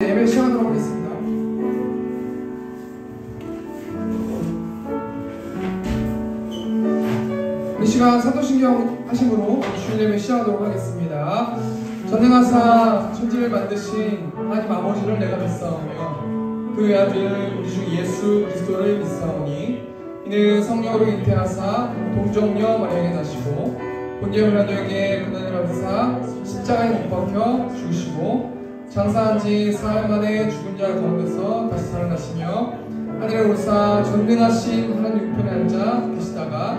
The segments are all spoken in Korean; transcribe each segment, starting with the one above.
예배 시작하도록 하겠습니다. 이 시간 사도신경 하심으로 주일 예배 시작하도록 하겠습니다. 전능하사 천지를 만드신 하나님 아버지를 내가 믿사오며 그 아들 우리 주 예수 그리스도를 믿사오니 이는 성령으로 잉태하사 동정녀 마리아에게 나시고 본디오 빌라도에게 고난을 받으사 십자가에 못 박혀 죽으시고 장사한 지 사흘 만에 죽은 자 가운데서 다시 살아나시며 하늘에 오르사 전능하신 하나님 우편에 앉아 계시다가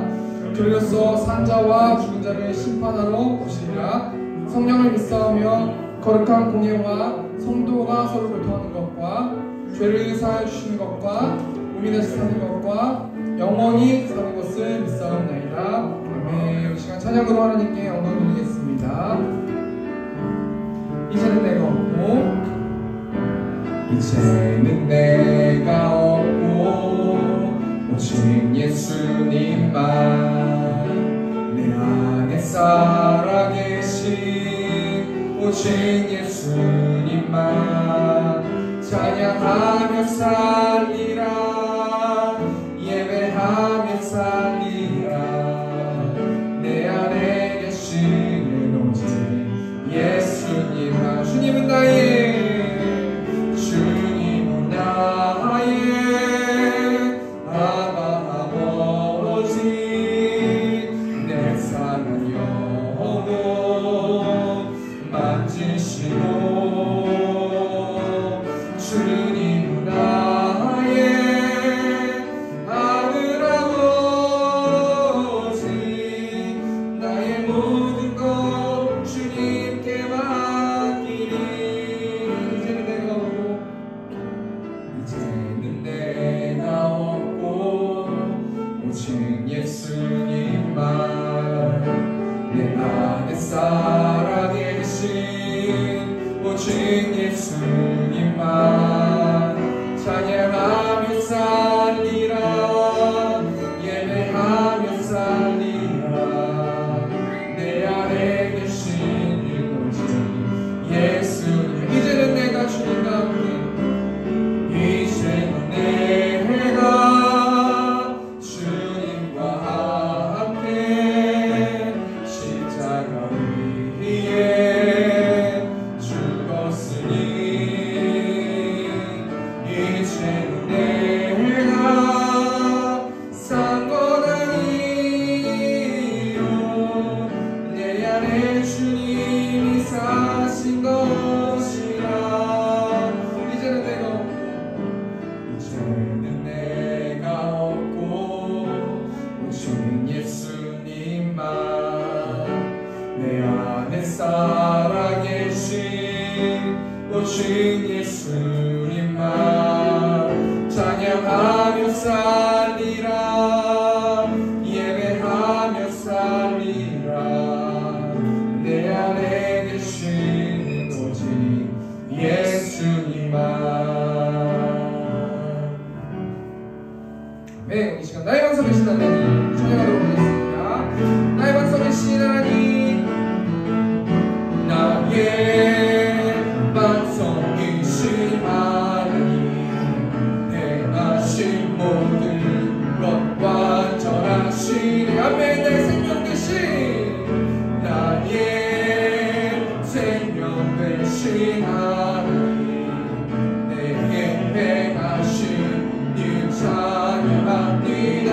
저리로서 산자와 죽은 자를 심판하러 오시리라. 성령을 믿사오며 거룩한 공예와 성도가 서로 교통하는 것과 죄를 사하여 주시는 것과 몸이 다시 사는 것과 영원히 사는 것을 믿사옵나이다. 아멘. 이 시간 찬양으로 하나님께 영광 돌리겠습니다. 이제는 내가 없고 이제는 내가 없고 오직 예수님만 내 안에 살아계신 오직 예수님만 찬양하며 살리라 예배하며 살리라 내 안에 계시는 오직 예수님만 주님은 나의 주님은 나의 아바 아버지 내 사랑 영혼 만지시고 주님은 나의 아들 아버지 나의 모든 것 주님께 맡기리 이제는 내가 없고 오직 예수님만 내 안에 살아계신 오직 예수님만 찬양하며 살리라 예배하며 살리라 내 안에 계시는 오직 예수님 이제는 내가 주님과 함께 이제는 내가 주님과 함께 십자가 위에 죽었으니 이제는 내가 산 것 아니요 내 안에 주님이 사신 것이라 이제는 내가 이제는 내가 없고 오직 예수님만 내 안에 살아계신 오직 예수님만 찬양하며 살리라 예배하며 살리라 내 안에 계신 오직 예수님만 네, 이 시간 나의 반석 되신 하나님 찬양하도록 하겠습니다. 나의 반석 되신 하나님 나의 반석이신 하나님 행하신 모든 것 완전하시네 아멘 나의 생명 되신 나의 생명 되신 하나님 내게 행하신 일 찬양합니다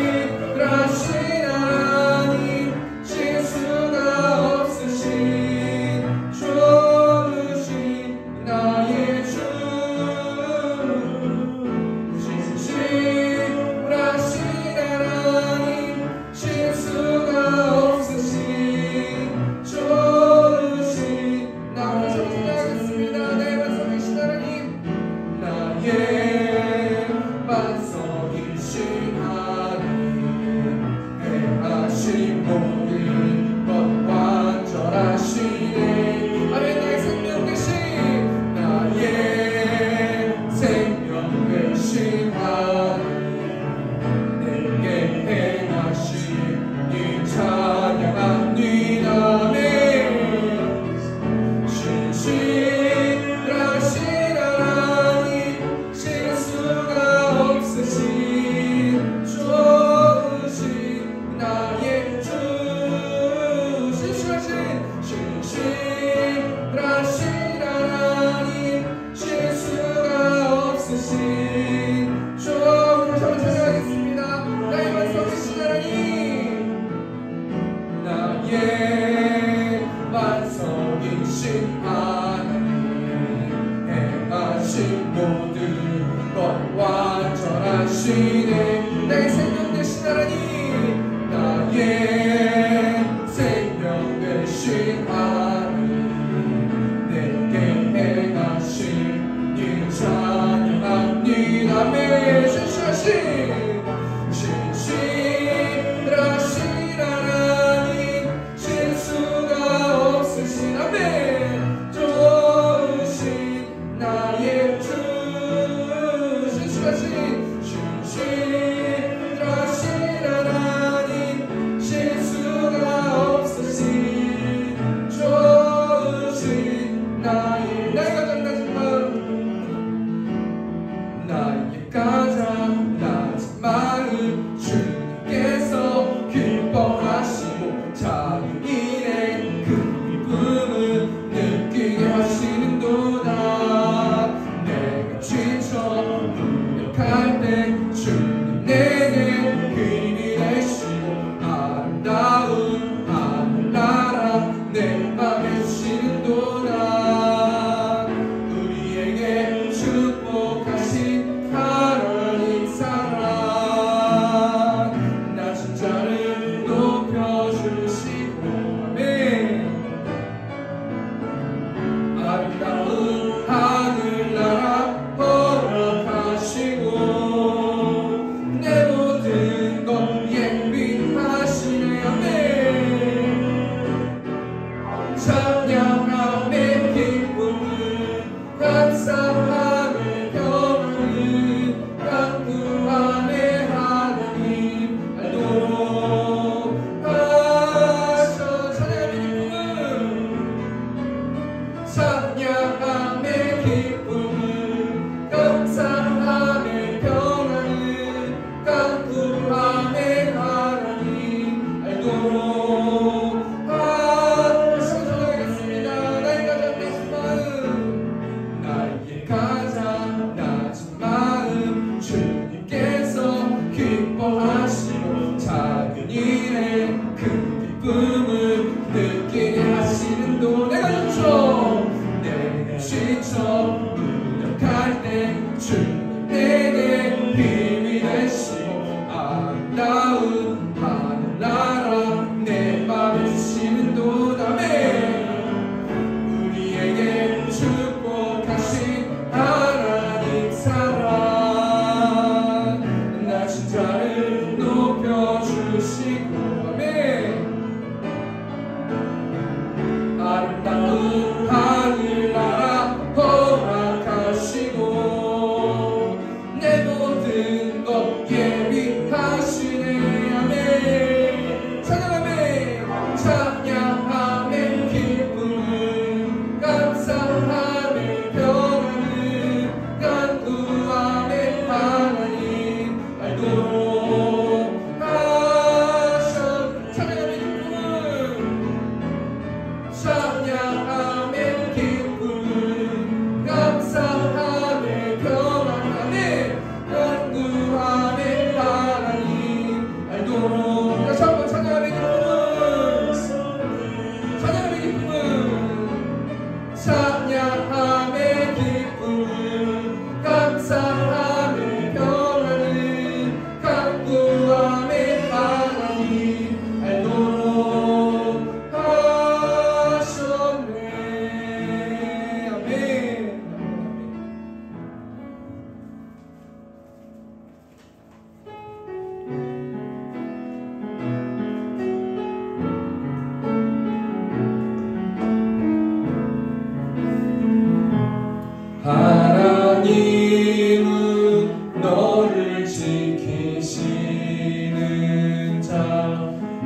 신실하신 하나님 실수가 없으신 좋으신 나의 주 신실하신 하나님 실수가 없으신 좋으신 나의 찬양하겠습니다. 내 반석이신 하나님 나의 반석이신 하나님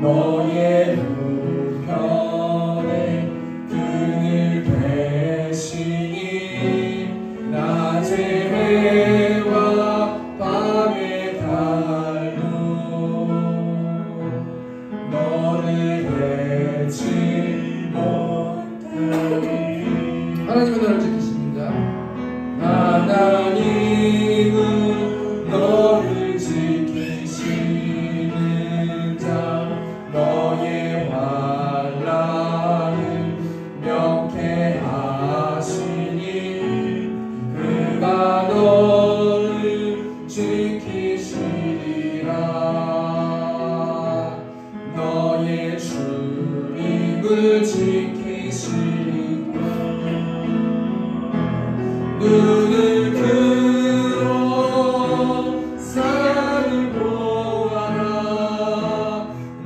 너의 우편에 그늘 대신이 낮의 해와 밤의 달로 너를 잊지 못하리. 하나님은 너를 지키십니다. 하나님은 너를 지키시는 자 너의 환난을 명쾌하시니 그가 너를 지키시리라. 너의 출입을 지키시리라. 눈을 들어 산을 보아라.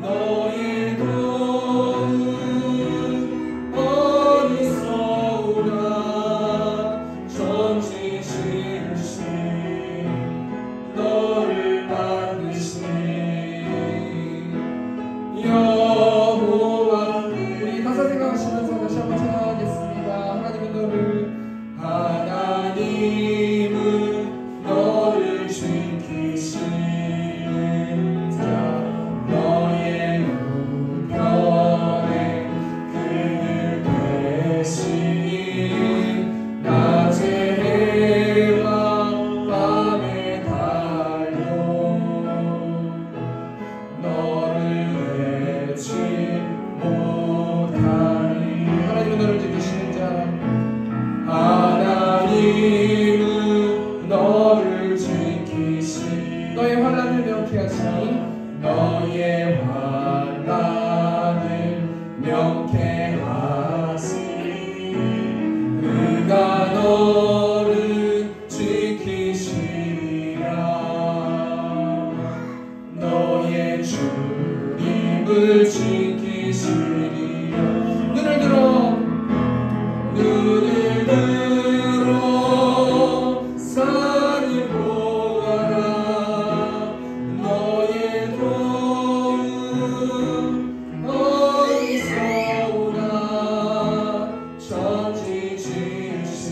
너의 도움 어디서 오나. 전지 지으신 너를 만드신 여호와. 우리 가사 생각하시면서 다시 한번 찬양하겠습니다. 하나님은 너를 지키시는 자 너의 우편에 그늘 대신이 낮의 해와 밤의 달로 너를 잊지 못하리. 하나님은 너를 지키시는 자 하나님은 너를 지키시. 너의 환난을 명쾌하시니 너의 환난을 명쾌하시니 그가 너를 지키시리라. 너의 출입을 지키시리라. 눈을 들어 산을 보아라. 너의 도움 어디서 오나. 전지 지으신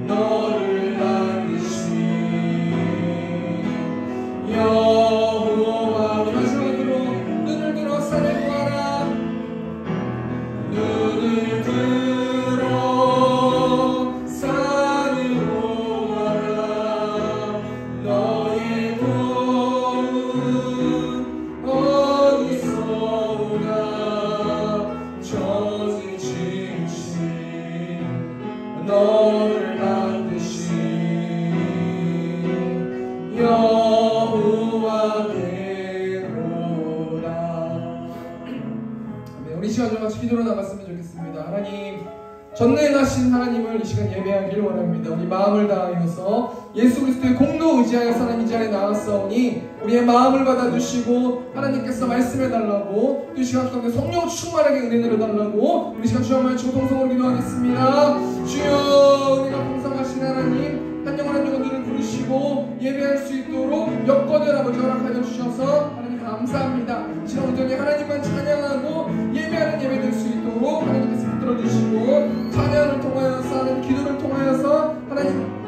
너를 만드신 여호와. 마지막으로 눈을 들어 산을 보아라. 눈을 들어 산을 보아라. 너의 도움 어디서 오나. 전지 지으신 너를 만드신 여호와께로다. 우리 시간 좀 같이 기도로 나갔으면 좋겠습니다. 하나님, 전능하신 하나님을 이 시간 예배하기를 원합니다. 우리 마음을 다하여서 예수 그리스도의 공로 의지하여서 하나님 이 자리에 나왔사오니 우리의 마음을 받아주시고 하나님께서 말씀해달라고, 또 이 시간 가운데 성령 충만하게 은혜 내려달라고 우리 시간 주여 말치고 동성으로 기도하겠습니다. 주여, 우리가 풍성하신 하나님 한 영혼 한 영혼들을 부르시고 예배할 수 있도록 여건을 아버지 허락하여 주셔서 하나님 감사합니다. 지난 온전히 하나님만 찬양하고 예배하는 예배 될 수 있도록 하나님께서 붙들어주시고, 찬양을 통하여서 하나님 기도를 통하여서 하나님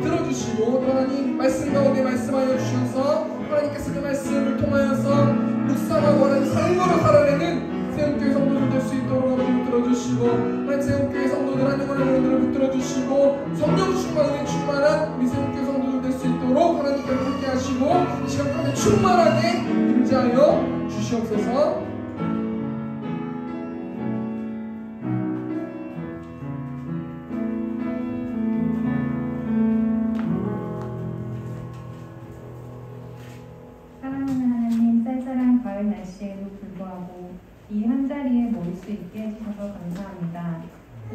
들어주시고, 또 하나님 말씀 가운데 말씀하여 주셔서 하나님께서 그 말씀을 통하여서 묵상하고 하나님 삶으로 살아내는 세움교회 성도들 될 수 있도록 아버지 붙들어주시고, 하나님 세움교회 성도들 한 영혼 한 영혼들을 붙들어주시고 성령 충만 은혜 충만한 우리 세움교회 성도들 될 수 있도록 하나님께서 함께 하시고 이 시간 가운데 충만하게 임재하여 주시옵소서. 날씨에도 불구하고 이 한자리에 모일 수 있게 해주셔서 감사합니다.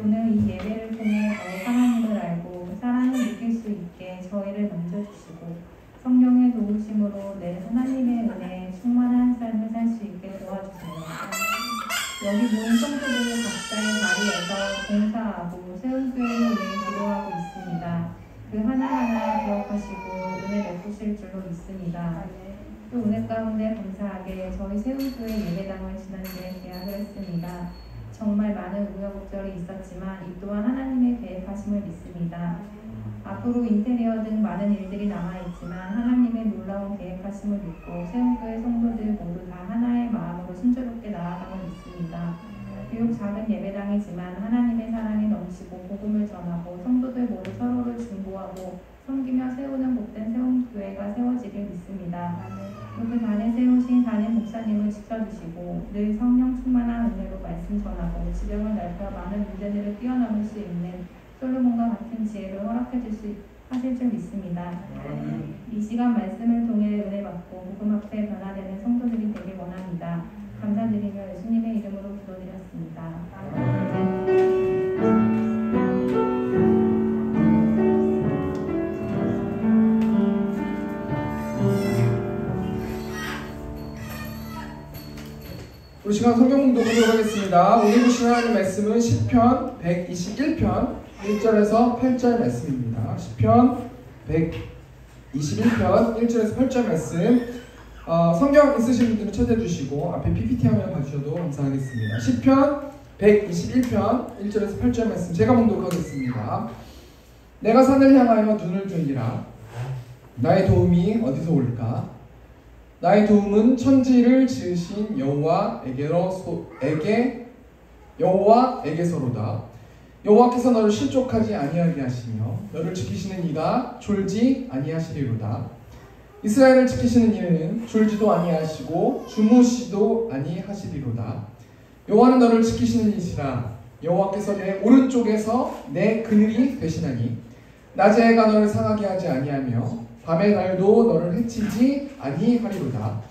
오늘 이 예배를 통해 더 하나님을 알고 사랑을 느낄 수 있게 저희를 만져주시고 성령의 도우심으로 내 하나님의 은혜에 충만한 삶을 살 수 있게 도와주세요. 여기 모인 성도들 각자의 자리에서 봉사하고 세움교회를 위해 기도하고 있습니다. 그 하나하나 기억하시고 은혜 베푸실 줄로 믿습니다. 또 은혜 가운데 감사하게 저희 세운교회 예배당을 지난주에 계약을 했습니다. 정말 많은 우여곡절이 있었지만 이 또한 하나님의 계획하심을 믿습니다. 앞으로 인테리어 등 많은 일들이 남아있지만 하나님의 놀라운 계획하심을 믿고 세운교회 성도들 모두 다 하나의 마음으로 순조롭게 나아감을 믿습니다. 비록 작은 예배당이지만 하나님의 사랑이 넘치고 복음을 전하고 성도들 모두 서로를 중보하고 섬기며 세우는 복된 세운교회가 세워지길 믿습니다. 또 그 단에 세우신 담임 목사님을 지켜주시고 늘 성령 충만한 은혜로 말씀 전하고 지령을 넓혀 많은 문제들을 뛰어넘을 수 있는 솔로몬과 같은 지혜를 허락해 하실 줄 믿습니다. 이 시간 말씀을 통해 은혜 받고 복음 앞에 변화되는 성도들이 되길 원합니다. 감사드리며 예수님의 이름으로 기도드렸습니다. 우리 시간 성경 공독하도록 하겠습니다. 오늘 보시는 하나님 말씀은 시편 121편 1절에서 8절 말씀입니다. 시편 121편 1절에서 8절 말씀. 성경 있으신 분들은 찾아주시고 앞에 PPT 화면 봐주셔도 감사하겠습니다. 시편 121편 1절에서 8절 말씀 제가 봉독하겠습니다. 내가 산을 향하여 눈을 들리라. 나의 도움이 어디서 올까? 나의 도움은 천지를 지으신 여호와에게서로다. 여호와께서 너를 실족하지 아니하게 하시며 너를 지키시는 이가 졸지 아니하시리로다. 이스라엘을 지키시는 이는 졸지도 아니하시고 주무시도 아니하시리로다. 여호와는 너를 지키시는 이시라. 여호와께서 내 오른쪽에서 내 그늘이 되시나니 낮에 해가 너를 상하게 하지 아니하며 밤의 날도 너를 해치지 아니하리로다.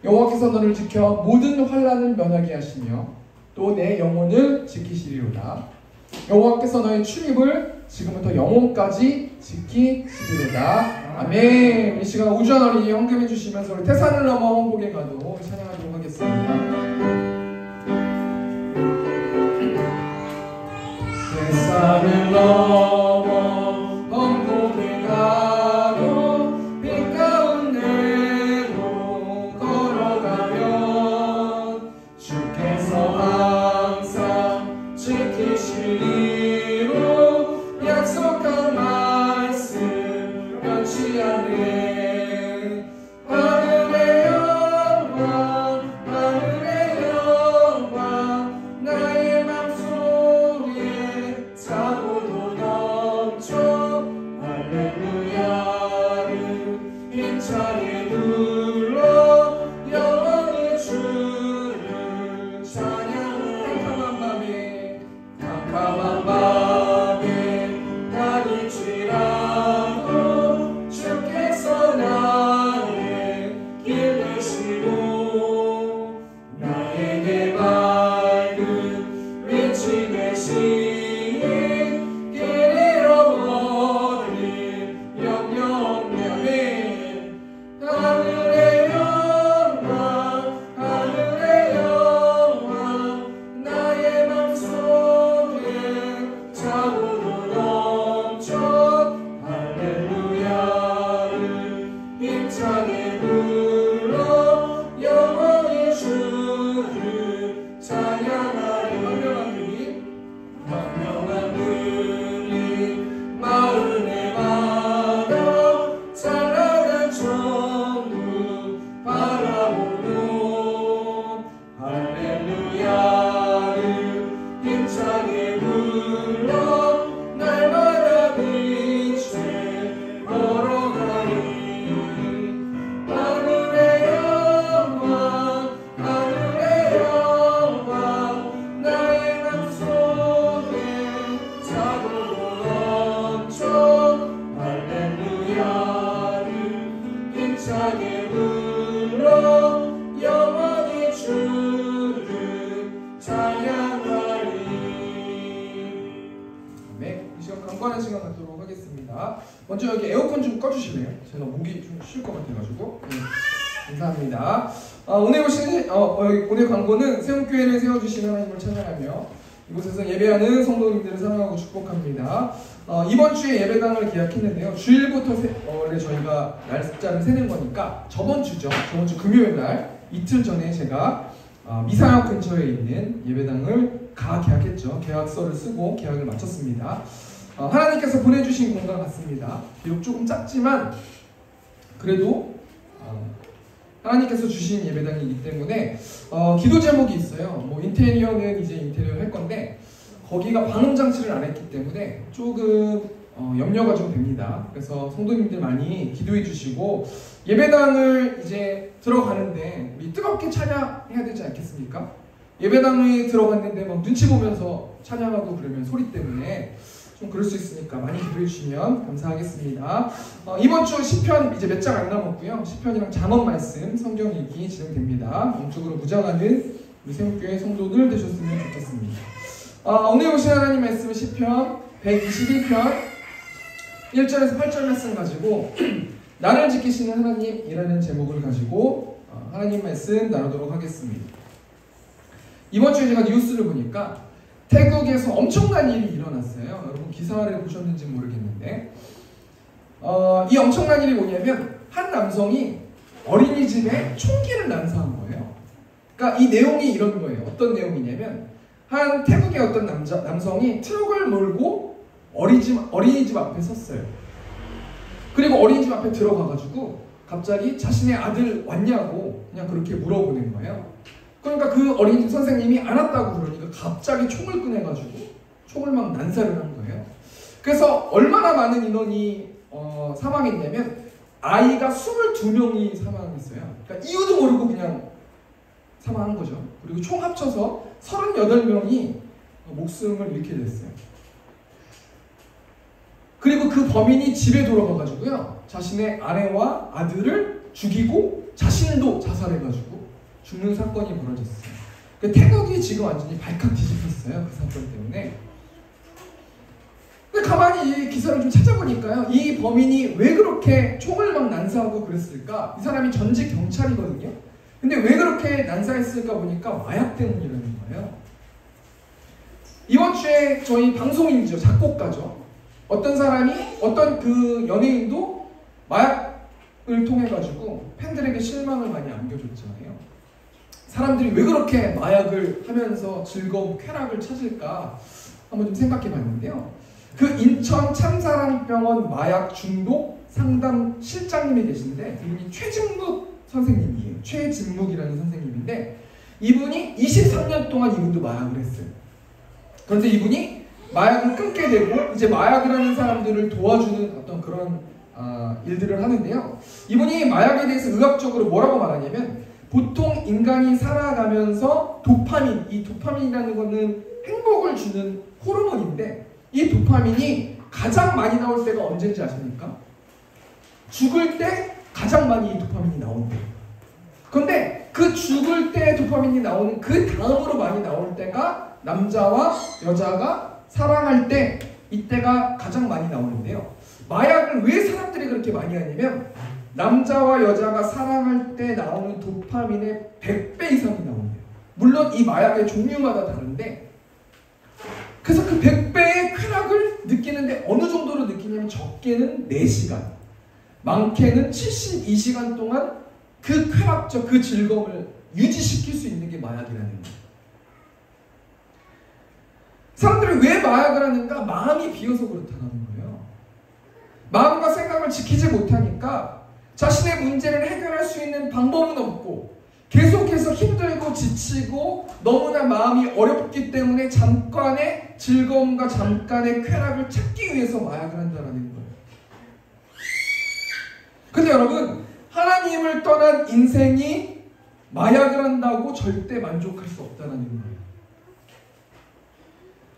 여호와께서 너를 지켜 모든 환난을 면하게 하시며 또 내 영혼을 지키시리로다. 여호와께서 너의 출입을 지금부터 영혼까지 지키시리로다. 아멘. 이 시간 우주한 어린이 헌금해 주시면서 우리 태산을 넘어 홍복에 가도 찬양하도록 하겠습니다. 태산을 넘어 홍복에 가도 빛 가운데로 걸어가면 주께서 항상 지키시리로 약속한 말씀 변치 않네. 하늘의 영광 하늘의 영광 나의 맘속에 차고도 넘쳐 할렐루야를 힘차게 불러 영원히 주를 찬양을. 캄캄한 밤에 다닐지라도 주께서 나의 길 되시고 나에게 밝은 빛이 되시니 길 잃어버린 영영의 아멘. 하늘의 영광 하늘의 영광 나의 맘속에 차고도 넘쳐 할렐루야를 힘차게 불러 영원히 주를 찬양하리. 현명한 분이 마흔의 마다 찬란한 천국 바라보고 할렐루야를 힘차게 불러 날마다 빛에 걸어가리. 하늘의 영광 하늘의 영광 나의 맘속에 차고도 넘쳐 할렐루야를 힘차게 불러 영원히 주를 찬양하리. 네, 이 시간 강관한 시간 갖도록 하겠습니다. 먼저 여기 에어컨 좀 꺼주실래요? 제가 목이 좀 쉴 것 같아가지고. 네, 감사합니다. 오늘 보시는 오늘 광고는 세운교회를 세워주시는 하나님을 찬양하며 이곳에서 예배하는 성도님들을 사랑하고 축복합니다. 이번 주에 예배당을 계약했는데요. 주일부터 원래 저희가 날짜를 세는 거니까 저번 주 금요일 날 이틀 전에 제가 미사역 근처에 있는 예배당을 계약했죠. 계약서를 쓰고 계약을 마쳤습니다. 하나님께서 보내주신 공간 같습니다. 비록 조금 작지만 그래도 하나님께서 주신 예배당이기 때문에 기도 제목이 있어요. 뭐 인테리어는 이제 인테리어 할 건데 거기가 방음 장치를 안 했기 때문에 조금 염려가 좀 됩니다. 그래서 성도님들 많이 기도해 주시고 예배당을 이제 들어가는데 우리 뜨겁게 찬양해야 되지 않겠습니까? 예배당에 들어갔는데 막 눈치 보면서 찬양하고 그러면 소리 때문에 좀 그럴 수 있으니까 많이 기도해 주시면 감사하겠습니다. 이번 주 시편 이제 몇 장 안 남았고요. 시편이랑 잠언 말씀 성경 읽기 진행됩니다. 영적으로 무장하는 우리 세움교회 성도들 되셨으면 좋겠습니다. 오늘 보신 하나님 말씀은 시편 121편 1절에서 8절 말씀 가지고 나를 지키시는 하나님이라는 제목을 가지고 하나님 말씀 나누도록 하겠습니다. 이번 주에 제가 뉴스를 보니까 태국에서 엄청난 일이 일어났어요. 여러분 기사를 보셨는지 모르겠는데 이 엄청난 일이 뭐냐면 한 남성이 어린이집에 총기를 난사한 거예요. 그러니까 이 내용이 이런 거예요. 어떤 내용이냐면 한 태국의 어떤 남성이 트럭을 몰고 어린이집 앞에 섰어요. 그리고 어린이집 앞에 들어가가지고 갑자기 자신의 아들 왔냐고 그냥 그렇게 물어보는 거예요. 그러니까 그 어린이집 선생님이 안 왔다고 그러니까 갑자기 총을 꺼내가지고 총을 막 난사를 한 거예요. 그래서 얼마나 많은 인원이 사망했냐면 아이가 22명이 사망했어요. 그러니까 이유도 모르고 그냥 사망한 거죠. 그리고 총 합쳐서 38명이 목숨을 잃게 됐어요. 그리고 그 범인이 집에 돌아가가지고요 자신의 아내와 아들을 죽이고 자신도 자살해가지고 죽는 사건이 벌어졌어요. 태국이 지금 완전히 발칵 뒤집혔어요. 그 사건 때문에. 근데 가만히 이 기사를 좀 찾아보니까요 이 범인이 왜 그렇게 총을 막 난사하고 그랬을까? 이 사람이 전직 경찰이거든요. 근데 왜 그렇게 난사했을까 보니까 마약 때문이라는 거예요. 이번 주에 저희 방송인이죠. 작곡가죠. 어떤 사람이 어떤 그 연예인도 마약을 통해 가지고 팬들에게 실망을 많이 안겨줬잖아요. 사람들이 왜 그렇게 마약을 하면서 즐거운 쾌락을 찾을까 한번 좀 생각해 봤는데요. 그 인천 참사랑병원 마약 중독 상담 실장님이 계신데 이분이 최진묵 선생님이에요. 최진묵이라는 선생님인데 이분이 23년 동안 이분도 마약을 했어요. 그런데 이분이 마약을 끊게 되고 이제 마약을 하는 사람들을 도와주는 어떤 그런 일들을 하는데요. 이분이 마약에 대해서 의학적으로 뭐라고 말하냐면 보통 인간이 살아가면서 도파민, 이 도파민이라는 거는 행복을 주는 호르몬인데 이 도파민이 가장 많이 나올 때가 언제인지 아십니까? 죽을 때 가장 많이 이 도파민이 나온대요. 그런데 그 죽을 때 도파민이 나오는 그 다음으로 많이 나올 때가 남자와 여자가 사랑할 때 이때가 가장 많이 나오는데요. 마약을 왜 사람들이 그렇게 많이 하냐면 남자와 여자가 사랑할 때 나오는 도파민의 100배 이상이 나온대요. 물론 이 마약의 종류마다 다른데 그래서 그 100배의 쾌락을 느끼는데 어느 정도로 느끼냐면 적게는 4시간 많게는 72시간 동안 그 쾌락적 그 즐거움을 유지시킬 수 있는 게 마약이라는 거예요. 사람들이 왜 마약을 하는가? 마음이 비어서 그렇다는 거예요. 마음과 생각을 지키지 못하니까 자신의 문제를 해결할 수 있는 방법은 없고 계속해서 힘들고 지치고 너무나 마음이 어렵기 때문에 잠깐의 즐거움과 잠깐의 쾌락을 찾기 위해서 마약을 한다는 거예요. 근데 여러분 하나님을 떠난 인생이 마약을 한다고 절대 만족할 수 없다는 거예요.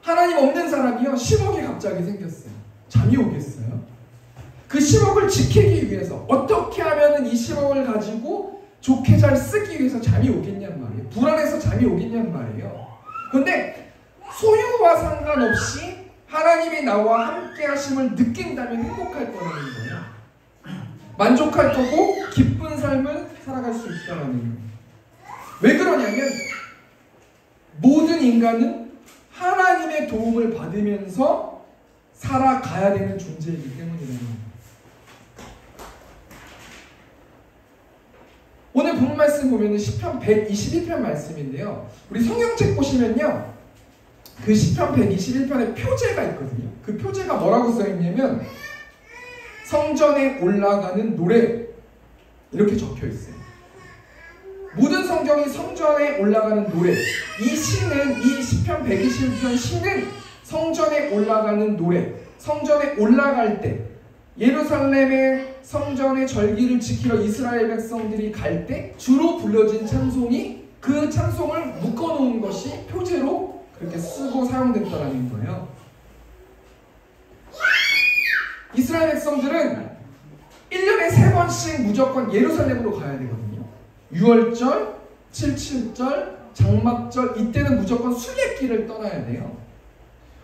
하나님 없는 사람이요 10억이 갑자기 생겼어요. 잠이 오겠어요? 그 10억을 지키기 위해서 어떻게 하면 이 10억을 가지고 좋게 잘 쓰기 위해서 잠이 오겠냔 말이에요. 불안해서 잠이 오겠냔 말이에요. 그런데 소유와 상관없이 하나님이 나와 함께 하심을 느낀다면 행복할 거라는 거예요. 만족할 거고 기쁜 삶을 살아갈 수 있다는 거예요. 왜 그러냐면 모든 인간은 하나님의 도움을 받으면서 살아가야 되는 존재이기 때문이라는 거예요. 오늘 본 말씀 보면은 시편 121편 말씀인데요. 우리 성경책 보시면요, 그 시편 121편에 표제가 있거든요. 그 표제가 뭐라고 써있냐면 성전에 올라가는 노래, 이렇게 적혀 있어요. 모든 성경이 성전에 올라가는 노래, 이 시는, 이 시편 121편 시는 성전에 올라가는 노래, 성전에 올라갈 때, 예루살렘의 성전의 절기를 지키러 이스라엘 백성들이 갈 때 주로 불러진 찬송이, 그 찬송을 묶어놓은 것이 표제로 그렇게 쓰고 사용됐다는 거예요. 이스라엘 백성들은 1년에 3번씩 무조건 예루살렘으로 가야 되거든요. 6월절, 77절, 장막절, 이때는 무조건 순례길을 떠나야 돼요.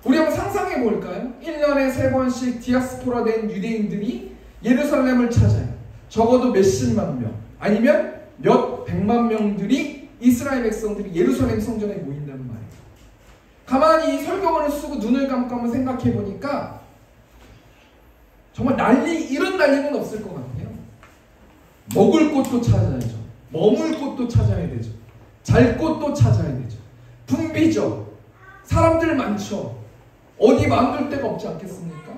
우리 한번 상상해 볼까요? 1년에 3번씩 디아스포라 된 유대인들이 예루살렘을 찾아요. 적어도 몇십만 명, 아니면 몇 백만 명들이, 이스라엘 백성들이 예루살렘 성전에 모인다는 말이에요. 가만히 이 설교문을 쓰고 눈을 감고 한번 생각해 보니까 정말 이런 난리는 없을 것 같아요. 먹을 곳도 찾아야죠. 머물 곳도 찾아야 되죠. 잘 곳도 찾아야 되죠. 붐비죠. 사람들 많죠. 어디 마음둘 데가 없지 않겠습니까?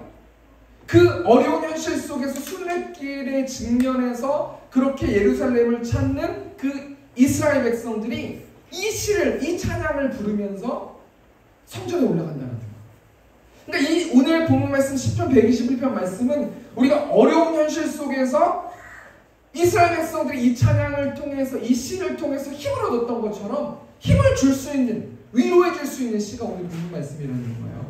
그 어려운 현실 속에서 순례길에 직면해서 그렇게 예루살렘을 찾는 그 이스라엘 백성들이 이 시를, 이 찬양을 부르면서 성전에 올라간다는 거예요. 그러니까 이 오늘 본문 말씀 시편 121편 말씀은 우리가 어려운 현실 속에서 이스라엘 백성들이 이 찬양을 통해서, 이 시를 통해서 힘을 얻었던 것처럼 힘을 줄 수 있는, 위로해 줄 수 있는 시가 오늘 본문 말씀이라는 거예요.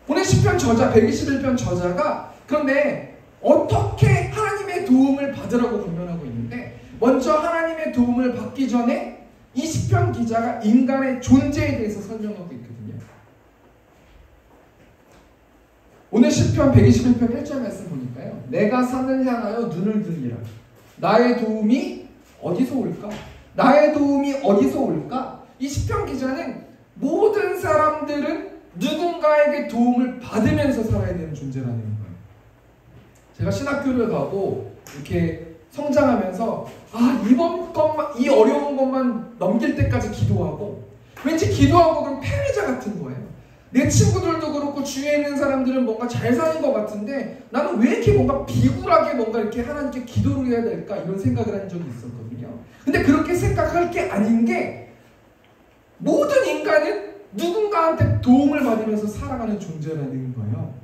오늘 시편 저자, 121편 저자가 그런데 어떻게 하나님의 도움을 받으라고 권면하고 있는데, 먼저 하나님의 도움을 받기 전에 이 시편 기자가 인간의 존재에 대해서 설명하고 있거든요. 오늘 시편 121편 1절 말씀 보니까요, 내가 산을 향하여 눈을 들리라. 나의 도움이 어디서 올까? 나의 도움이 어디서 올까? 이 시편 기자는 모든 사람들은 누군가에게 도움을 받으면서 살아야 되는 존재라는 거예요. 제가 신학교를 가고 이렇게 성장하면서 이번 것만, 이 어려운 것만 넘길 때까지 기도하고, 왠지 기도하고 그럼 패배자 같은 거예요. 내 친구들도 그렇고 주위에 있는 사람들은 뭔가 잘 사는 것 같은데 나는 왜 이렇게 뭔가 비굴하게 뭔가 이렇게 하나님께 기도를 해야 될까, 이런 생각을 한 적이 있었거든요. 근데 그렇게 생각할 게 아닌 게, 모든 인간은 누군가한테 도움을 받으면서 살아가는 존재라는 거예요.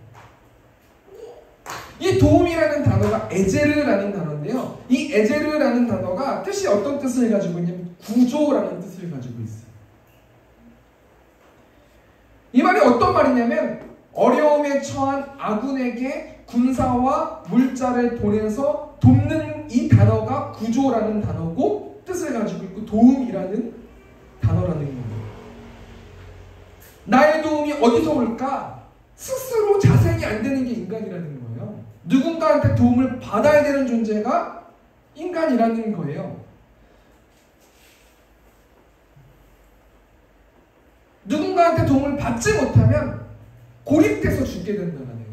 이 도움이라는 단어가 에제르라는 단어인데요, 이 에제르라는 단어가 뜻이 어떤 뜻을 가지고 있냐면 구조라는 뜻을 가지고 있어요. 이 말이 어떤 말이냐면, 어려움에 처한 아군에게 군사와 물자를 보내서 돕는 이 단어가 구조라는 단어고 뜻을 가지고 있고 도움이라는 단어라는 거예요. 나의 도움이 어디서 올까? 스스로 자생이 안 되는 게 인간이라는 거예요. 누군가한테 도움을 받아야 되는 존재가 인간이라는 거예요. 누군가한테 도움을 받지 못하면 고립돼서 죽게 된다는 거예요.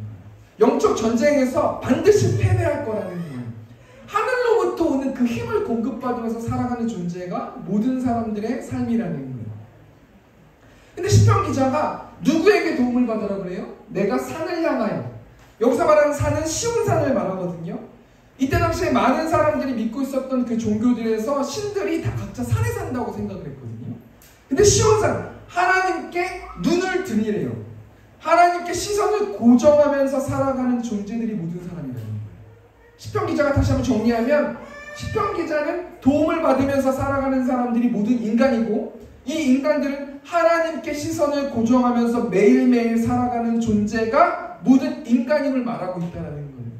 영적 전쟁에서 반드시 패배할 거라는 거예요. 하늘로부터 오는 그 힘을 공급받으면서 살아가는 존재가 모든 사람들의 삶이라는 거예요. 근데 시편 기자가 누구에게 도움을 받으라 그래요? 내가 산을 향하여. 여기서 말하는 산은 시온산을 말하거든요. 이때 당시에 많은 사람들이 믿고 있었던 그 종교들에서 신들이 다 각자 산에 산다고 생각을 했거든요. 근데 시온산, 하나님께 눈을 들이래요. 하나님께 시선을 고정하면서 살아가는 존재들이 모든 사람이라는 거예요. 시편 기자가 다시 한번 정리하면, 시편 기자는 도움을 받으면서 살아가는 사람들이 모든 인간이고, 이 인간들은 하나님께 시선을 고정하면서 매일매일 살아가는 존재가 모든 인간임을 말하고 있다는 거예요.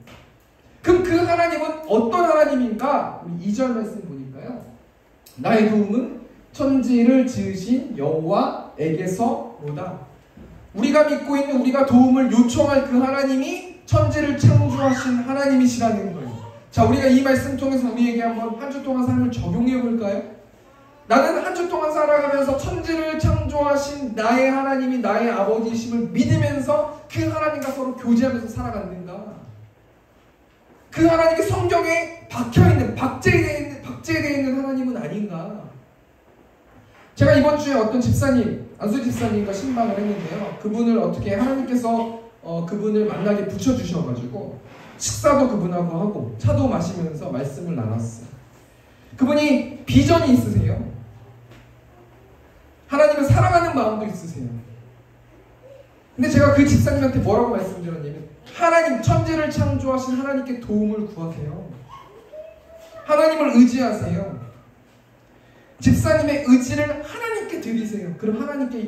그럼 그 하나님은 어떤 하나님인가? 우리 2절 말씀 보니까요, 나의 도움은 천지를 지으신 여호와에게서 오다. 우리가 믿고 있는, 우리가 도움을 요청할 그 하나님이 천지를 창조하신 하나님이시라는 거예요. 자, 우리가 이 말씀 통해서 우리에게 한번 한 주 동안 삶을 적용해 볼까요? 나는 한 주 동안 살아가면서 천지를 창조하신 나의 하나님이 나의 아버지이심을 믿으면서 그 하나님과 서로 교제하면서 살아갔는가? 그 하나님이 성경에 박혀있는, 박제되어 있는 하나님은 아닌가? 제가 이번 주에 어떤 집사님, 안수 집사님과 신방을 했는데요. 그분을 어떻게 하나님께서 그분을 만나게 붙여주셔가지고 식사도 그분하고 하고 차도 마시면서 말씀을 나눴어요. 그분이 비전이 있으세요. 하나님을 사랑하는 마음도 있으세요. 근데 제가 그 집사님한테 뭐라고 말씀드렸냐면 하나님, 천지를 창조하신 하나님께 도움을 구하세요. 하나님을 의지하세요. 집사님의 의지를 하나님께 드리세요. 그럼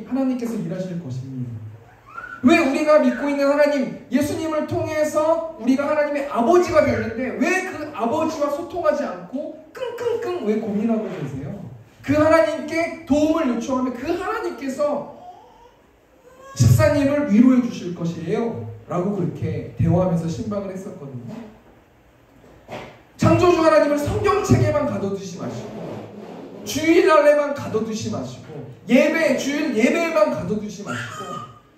하나님께서 일하실 것입니다. 왜 우리가 믿고 있는 하나님, 예수님을 통해서 우리가 하나님의 아버지가 되는데 왜 그 아버지와 소통하지 않고 끙끙끙 왜 고민하고 계세요? 그 하나님께 도움을 요청하면 그 하나님께서 집사님을 위로해 주실 것이에요 라고 그렇게 대화하면서 신방을 했었거든요. 창조주 하나님을 성경책에만 가둬두지 마시고 주일날에만 가둬두지 마시고 주일 예배에만 가둬두지 마시고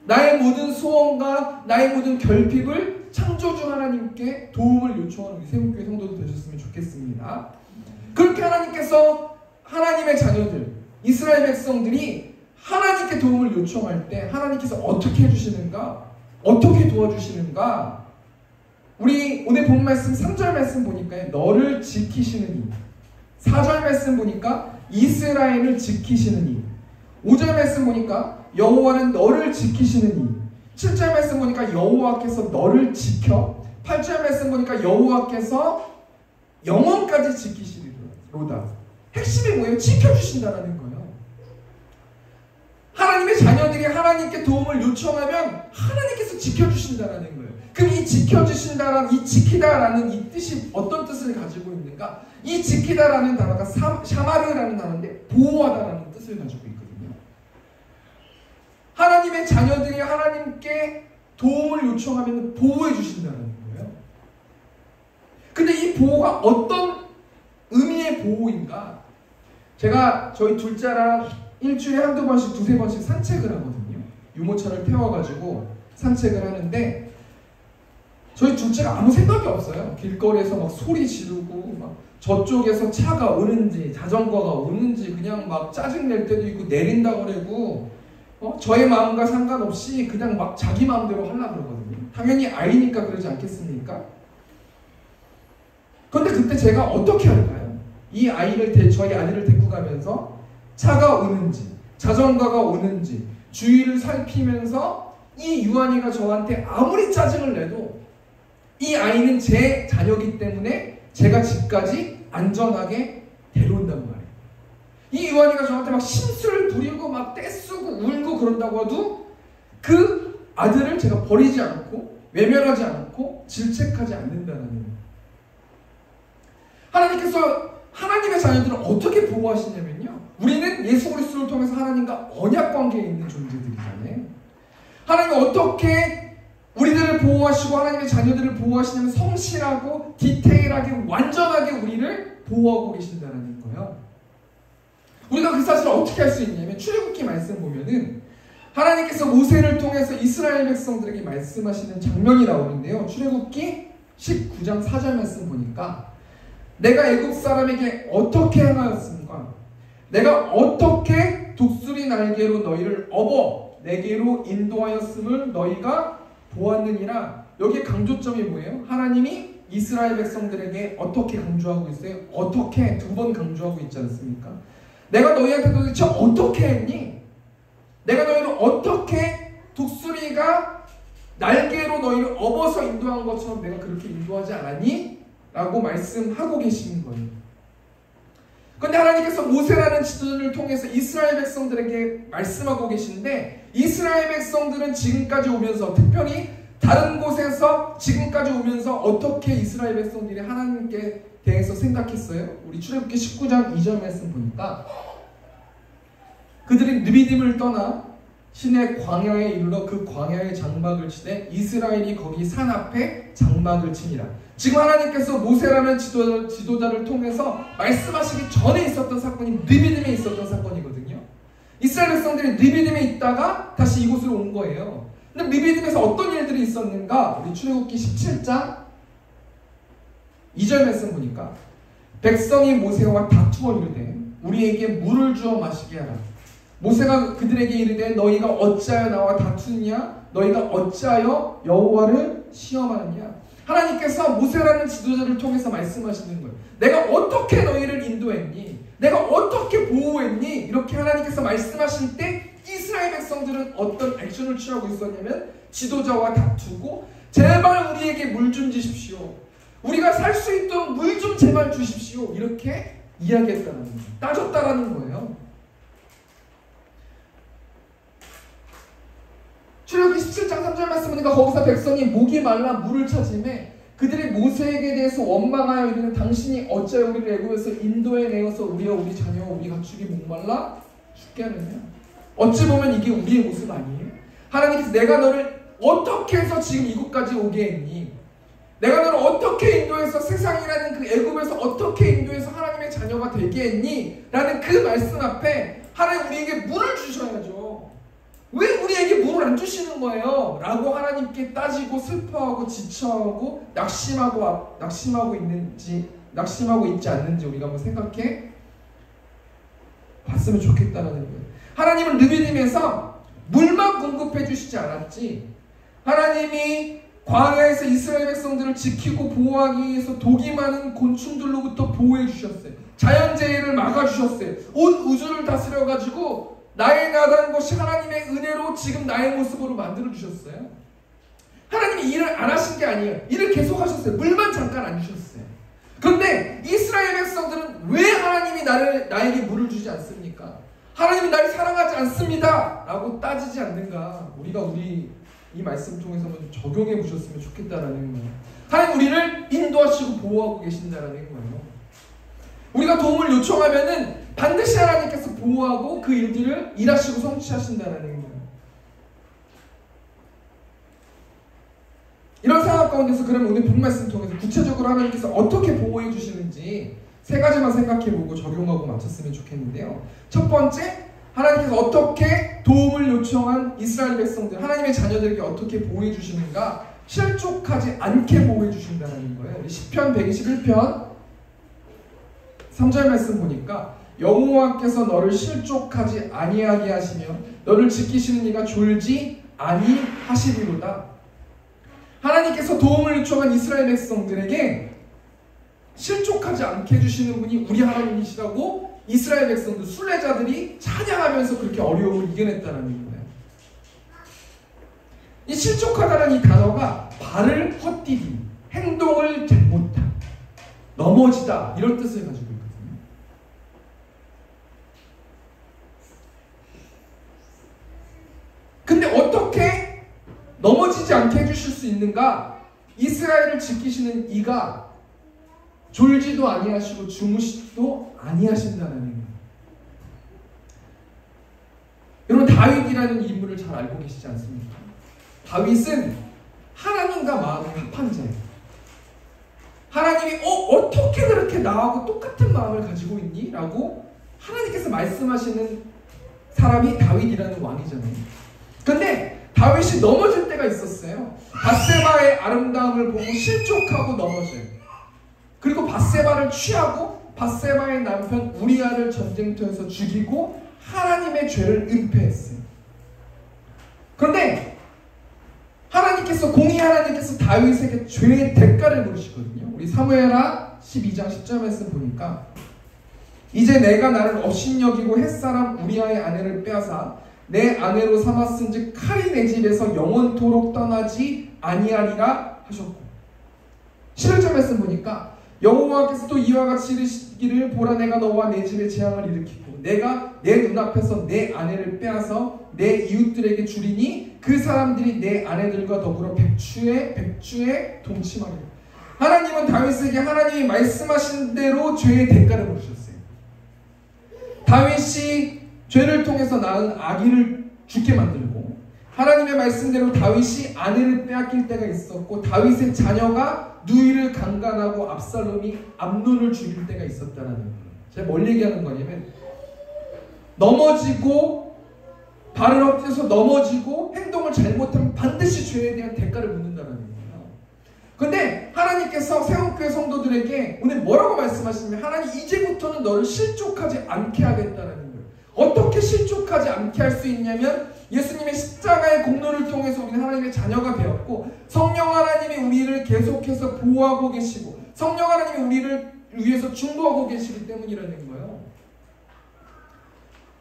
나의 모든 소원과 나의 모든 결핍을 창조주 하나님께 도움을 요청하는 우리 세운교회 성도들 되셨으면 좋겠습니다. 그렇게 하나님께서 하나님의 자녀들, 이스라엘 백성들이 하나님께 도움을 요청할 때 하나님께서 어떻게 해주시는가? 어떻게 도와주시는가? 우리 오늘 본 말씀 3절 말씀 보니까 너를 지키시는 이, 4절 말씀 보니까 이스라엘을 지키시는 이, 5절 말씀 보니까 여호와는 너를 지키시는 이, 7절 말씀 보니까 여호와께서 너를 지켜, 8절 말씀 보니까 여호와께서 영원까지 지키시리로다. 핵심이 뭐예요? 지켜주신다는 거예요. 하나님의 자녀들이 하나님께 도움을 요청하면 하나님께서 지켜주신다는 거예요. 그럼 이 지켜주신다라는, 이 지키다라는 이 뜻이 어떤 뜻을 가지고 있는가? 이 지키다라는 단어가 샤마르라는 단어인데 보호하다라는 뜻을 가지고 있거든요. 하나님의 자녀들이 하나님께 도움을 요청하면 보호해 주신다는 거예요. 근데 이 보호가 어떤 의미의 보호인가? 제가 저희 둘째랑 일주일에 한두 번씩, 두세 번씩 산책을 하거든요. 유모차를 태워가지고 산책을 하는데 저희 둘째가 아무 생각이 없어요. 길거리에서 막 소리 지르고 막 저쪽에서 차가 오는지 자전거가 오는지 그냥 막 짜증낼 때도 있고 내린다 그러고 저의 마음과 상관없이 그냥 막 자기 마음대로 하려고 그러거든요. 당연히 아이니까 그러지 않겠습니까? 그런데 그때 제가 어떻게 할까요? 이 아이를 저희 아이를 데리고 가면서 차가 오는지 자전거가 오는지 주위를 살피면서 이 유한이가 저한테 아무리 짜증을 내도 이 아이는 제 자녀이기 때문에 제가 집까지 안전하게 데려온단 말이에요. 이 유한이가 저한테 막 심술을 부리고 막 떼쓰고 울고 그런다고 해도 그 아들을 제가 버리지 않고 외면하지 않고 질책하지 않는다는 거예요. 하나님께서 하나님의 자녀들을 어떻게 보호하시냐면요. 우리는 예수 그리스도를 통해서 하나님과 언약 관계에 있는 존재들이잖아요. 하나님은 어떻게 우리들을 보호하시고 하나님의 자녀들을 보호하시냐면 성실하고 디테일하게 완전하게 우리를 보호하고 계신다는 거예요. 우리가 그 사실을 어떻게 할 수 있냐면 출애굽기 말씀 보면은 하나님께서 모세를 통해서 이스라엘 백성들에게 말씀하시는 장면이 나오는데요. 출애굽기 19장 4절 말씀 보니까 내가 애굽 사람에게 어떻게 행하였습니까? 내가 어떻게 독수리 날개로 너희를 업어 내게로 인도하였음을 너희가 보았느니라. 여기에 강조점이 뭐예요? 하나님이 이스라엘 백성들에게 어떻게 강조하고 있어요? 어떻게 두 번 강조하고 있지 않습니까? 내가 너희한테 도대체 어떻게 했니? 내가 너희를 어떻게 독수리가 날개로 너희를 업어서 인도한 것처럼 내가 그렇게 인도하지 않았니? 라고 말씀하고 계시는 거예요. 그런데 하나님께서 모세라는 지도자를 통해서 이스라엘 백성들에게 말씀하고 계신데 이스라엘 백성들은 지금까지 오면서 특별히 다른 곳에서 지금까지 오면서 어떻게 이스라엘 백성들이 하나님께 대해서 생각했어요? 우리 출애굽기 19장 2절 말씀 보니까 그들이 르비딤을 떠나 신의 광야에 이르러 그 광야에 장막을 치되 이스라엘이 거기 산 앞에 장막을 치니라. 지금 하나님께서 모세라는 지도자를 통해서 말씀하시기 전에 있었던 사건이 느비딤에 있었던 사건이거든요. 이스라엘 백성들이 느비딤에 있다가 다시 이곳으로 온 거예요. 근데 느비딤에서 어떤 일들이 있었는가? 우리 출애굽기 17장 2절 말씀 보니까 백성이 모세와 다투어 이르되 우리에게 물을 주어 마시게 하라. 모세가 그들에게 이르되 너희가 어찌하여 나와 다투느냐? 너희가 어찌하여 여호와를 시험하느냐? 하나님께서 모세라는 지도자를 통해서 말씀하시는 거예요. 내가 어떻게 너희를 인도했니? 내가 어떻게 보호했니? 이렇게 하나님께서 말씀하실 때 이스라엘 백성들은 어떤 액션을 취하고 있었냐면 지도자와 다투고 제발 우리에게 물 좀 주십시오. 우리가 살 수 있도록 물 좀 제발 주십시오. 이렇게 이야기했다는 거예요. 따졌다라는 거예요. 출애굽기 17장 3절 말씀 보니까 거기서 백성이 목이 말라 물을 찾으매 그들이 모세에게 대해서 원망하여 이르는 당신이 어찌하여 우리를 애굽에서 인도해 내어서 우리와 우리 자녀와 우리 가축이 목말라 죽게 하느냐. 어찌 보면 이게 우리의 모습 아니에요? 하나님께서 내가 너를 어떻게 해서 지금 이곳까지 오게 했니? 내가 너를 어떻게 인도해서 세상이라는 그 애굽에서 어떻게 인도해서 하나님의 자녀가 되게 했니? 라는 그 말씀 앞에 하나님 우리에게 물을 주셔야죠. 왜 우리에게 물을 안 주시는 거예요? 라고 하나님께 따지고 슬퍼하고 지쳐하고 낙심하고 있지 않는지 우리가 한번 생각해 봤으면 좋겠다는 거예요. 하나님은 느비딤에서 물만 공급해 주시지 않았지, 하나님이 광야에서 이스라엘 백성들을 지키고 보호하기 위해서 독이 많은 곤충들로부터 보호해 주셨어요. 자연재해를 막아주셨어요. 온 우주를 다스려가지고 나의 나다는 것이 하나님의 은혜로 지금 나의 모습으로 만들어주셨어요. 하나님이 일을 안 하신 게 아니에요. 일을 계속 하셨어요. 물만 잠깐 안 주셨어요. 그런데 이스라엘 백성들은 왜 하나님이 나에게 물을 주지 않습니까? 하나님이 나를 사랑하지 않습니다 라고 따지지 않는가? 우리가 이 말씀 통해서 좀 적용해 보셨으면 좋겠다라는 거예요. 하나님 우리를 인도하시고 보호하고 계신다라는 거예요. 우리가 도움을 요청하면은 반드시 하나님께서 보호하고 그 일들을 일하시고 성취하신다라는 거예요. 이런 상황 가운데서 그러면 오늘 본 말씀 통해서 구체적으로 하나님께서 어떻게 보호해 주시는지 세 가지만 생각해보고 적용하고 마쳤으면 좋겠는데요. 첫 번째, 하나님께서 어떻게 도움을 요청한 이스라엘 백성들, 하나님의 자녀들에게 어떻게 보호해 주시는가? 실족하지 않게 보호해 주신다는 거예요. 시편 121편 3절 말씀 보니까 여호와께서 너를 실족하지 아니하게 하시며 너를 지키시는 이가 졸지 아니하시리로다. 하나님께서 도움을 요청한 이스라엘 백성들에게 실족하지 않게 해주시는 분이 우리 하나님이시라고 이스라엘 백성들, 순례자들이 찬양하면서 그렇게 어려움을 이겨냈다는 거예요. 이 실족하다는 이 단어가 발을 헛디딘, 행동을 잘못한, 넘어지다 이런 뜻을 가지고 있거든요. 근데 어떻게 넘어지지 않게 해주실 수 있는가? 이스라엘을 지키시는 이가 졸지도 아니하시고 주무시지도 아니하신다는 거예요. 여러분 다윗이라는 인물을 잘 알고 계시지 않습니까? 다윗은 하나님과 마음이 합한 자예요. 하나님이 어떻게 그렇게 나하고 똑같은 마음을 가지고 있니? 라고 하나님께서 말씀하시는 사람이 다윗이라는 왕이잖아요. 근데 다윗이 넘어질 때가 있었어요. 밧세바의 아름다움을 보고 실족하고 넘어져요. 그리고 밧세바를 취하고 밧세바의 남편 우리아를 전쟁터에서 죽이고 하나님의 죄를 은폐했어요. 그런데 공의 하나님께서 다윗에게 죄의 대가를 물으시거든요. 우리 사무엘하 12장 10절 말씀 보니까 이제 내가 나를 업신여기고 햇사람 우리아의 아내를 빼앗아 내 아내로 삼았은즉 칼이 내 집에서 영원토록 떠나지 아니하리라 하셨고, 11절 말씀 보니까 여호와께서 또 이와 같이 이르시기를 보라 내가 너와 내 집에 재앙을 일으키고 내가 내 눈앞에서 내 아내를 빼앗아 내 이웃들에게 주리니 그 사람들이 내 아내들과 더불어 백주에 동침하리라. 하나님은 다윗에게 하나님이 말씀하신 대로 죄의 대가를 물으셨어요. 다윗이 죄를 통해서 낳은 아기를 죽게 만들고, 하나님의 말씀대로 다윗이 아내를 빼앗길 때가 있었고, 다윗의 자녀가 누이를 강간하고 압살롬이 암논을 죽일 때가 있었다는 거예요. 제가 뭘 얘기하는 거냐면, 넘어지고 발을 엎드려서 넘어지고 행동을 잘못하면 반드시 죄에 대한 대가를 묻는다는 거예요. 근데 하나님께서 세움교회 성도들에게 오늘 뭐라고 말씀하시냐면, 하나님 이제부터는 너를 실족하지 않게 하겠다는 거예요. 어떻게 실족하지 않게 할 수 있냐면, 예수님의 십자가의 공로를 통해서 우리는 하나님의 자녀가 되었고, 성령 하나님이 우리를 계속해서 보호하고 계시고, 성령 하나님이 우리를 위해서 중보하고 계시기 때문이라는 거예요.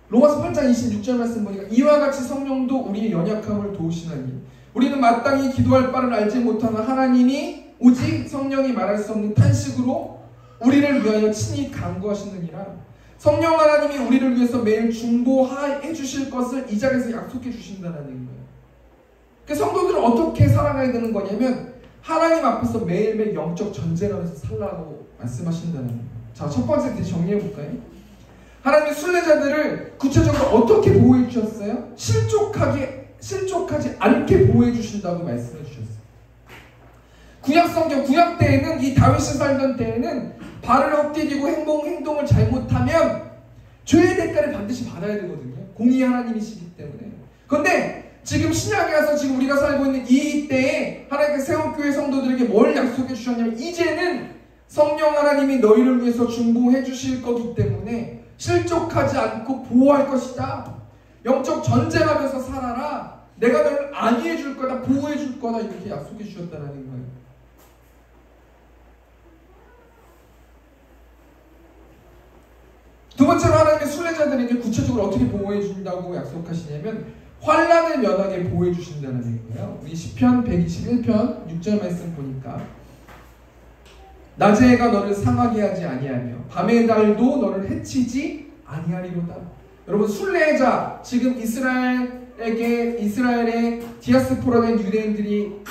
로마서 8장 26절 말씀 보니까, 이와 같이 성령도 우리의 연약함을 도우시나니 우리는 마땅히 기도할 바를 알지 못하나 하나님이 오직 성령이 말할 수 없는 탄식으로 우리를 위하여 친히 간구하시느니라. 성령 하나님이 우리를 위해서 매일 중보해 주실 것을 이 자리에서 약속해 주신다는 거예요. 그러니까 성도들은 어떻게 살아가야 되는 거냐면, 하나님 앞에서 매일매일 영적 전쟁하면서 살라고 말씀하신다는 거예요. 자, 첫 번째 정리해 볼까요? 하나님의 순례자들을 구체적으로 어떻게 보호해 주셨어요? 실족하지 않게 보호해 주신다고 말씀해 주셨어요. 구약성경, 구약 때에는, 이 다윗이 살던 때에는 발을 헛디디고 행동을 잘못하면 죄의 대가를 반드시 받아야 되거든요. 공의 하나님이시기 때문에. 그런데 지금 신약에 와서 지금 우리가 살고 있는 이 때에 하나님께서 세움교회 성도들에게 뭘 약속해 주셨냐면, 이제는 성령 하나님이 너희를 위해서 중보해 주실 거기 때문에 실족하지 않고 보호할 것이다. 영적 전쟁하면서 살아라. 내가 너를 안위해 줄 거다, 보호해 줄 거다, 이렇게 약속해 주셨다는 거예요. 두 번째로 하나님의 순례자들에게 구체적으로 어떻게 보호해 준다고 약속하시냐면, 환난을 면하게 보호해 주신다는 거예요. 우리 시편 121편 6절 말씀 보니까, 낮의 해가 너를 상하게 하지 아니하며 밤의 달도 너를 해치지 아니하리로다. 여러분, 순례자, 지금 이스라엘의 디아스포라된 유대인들이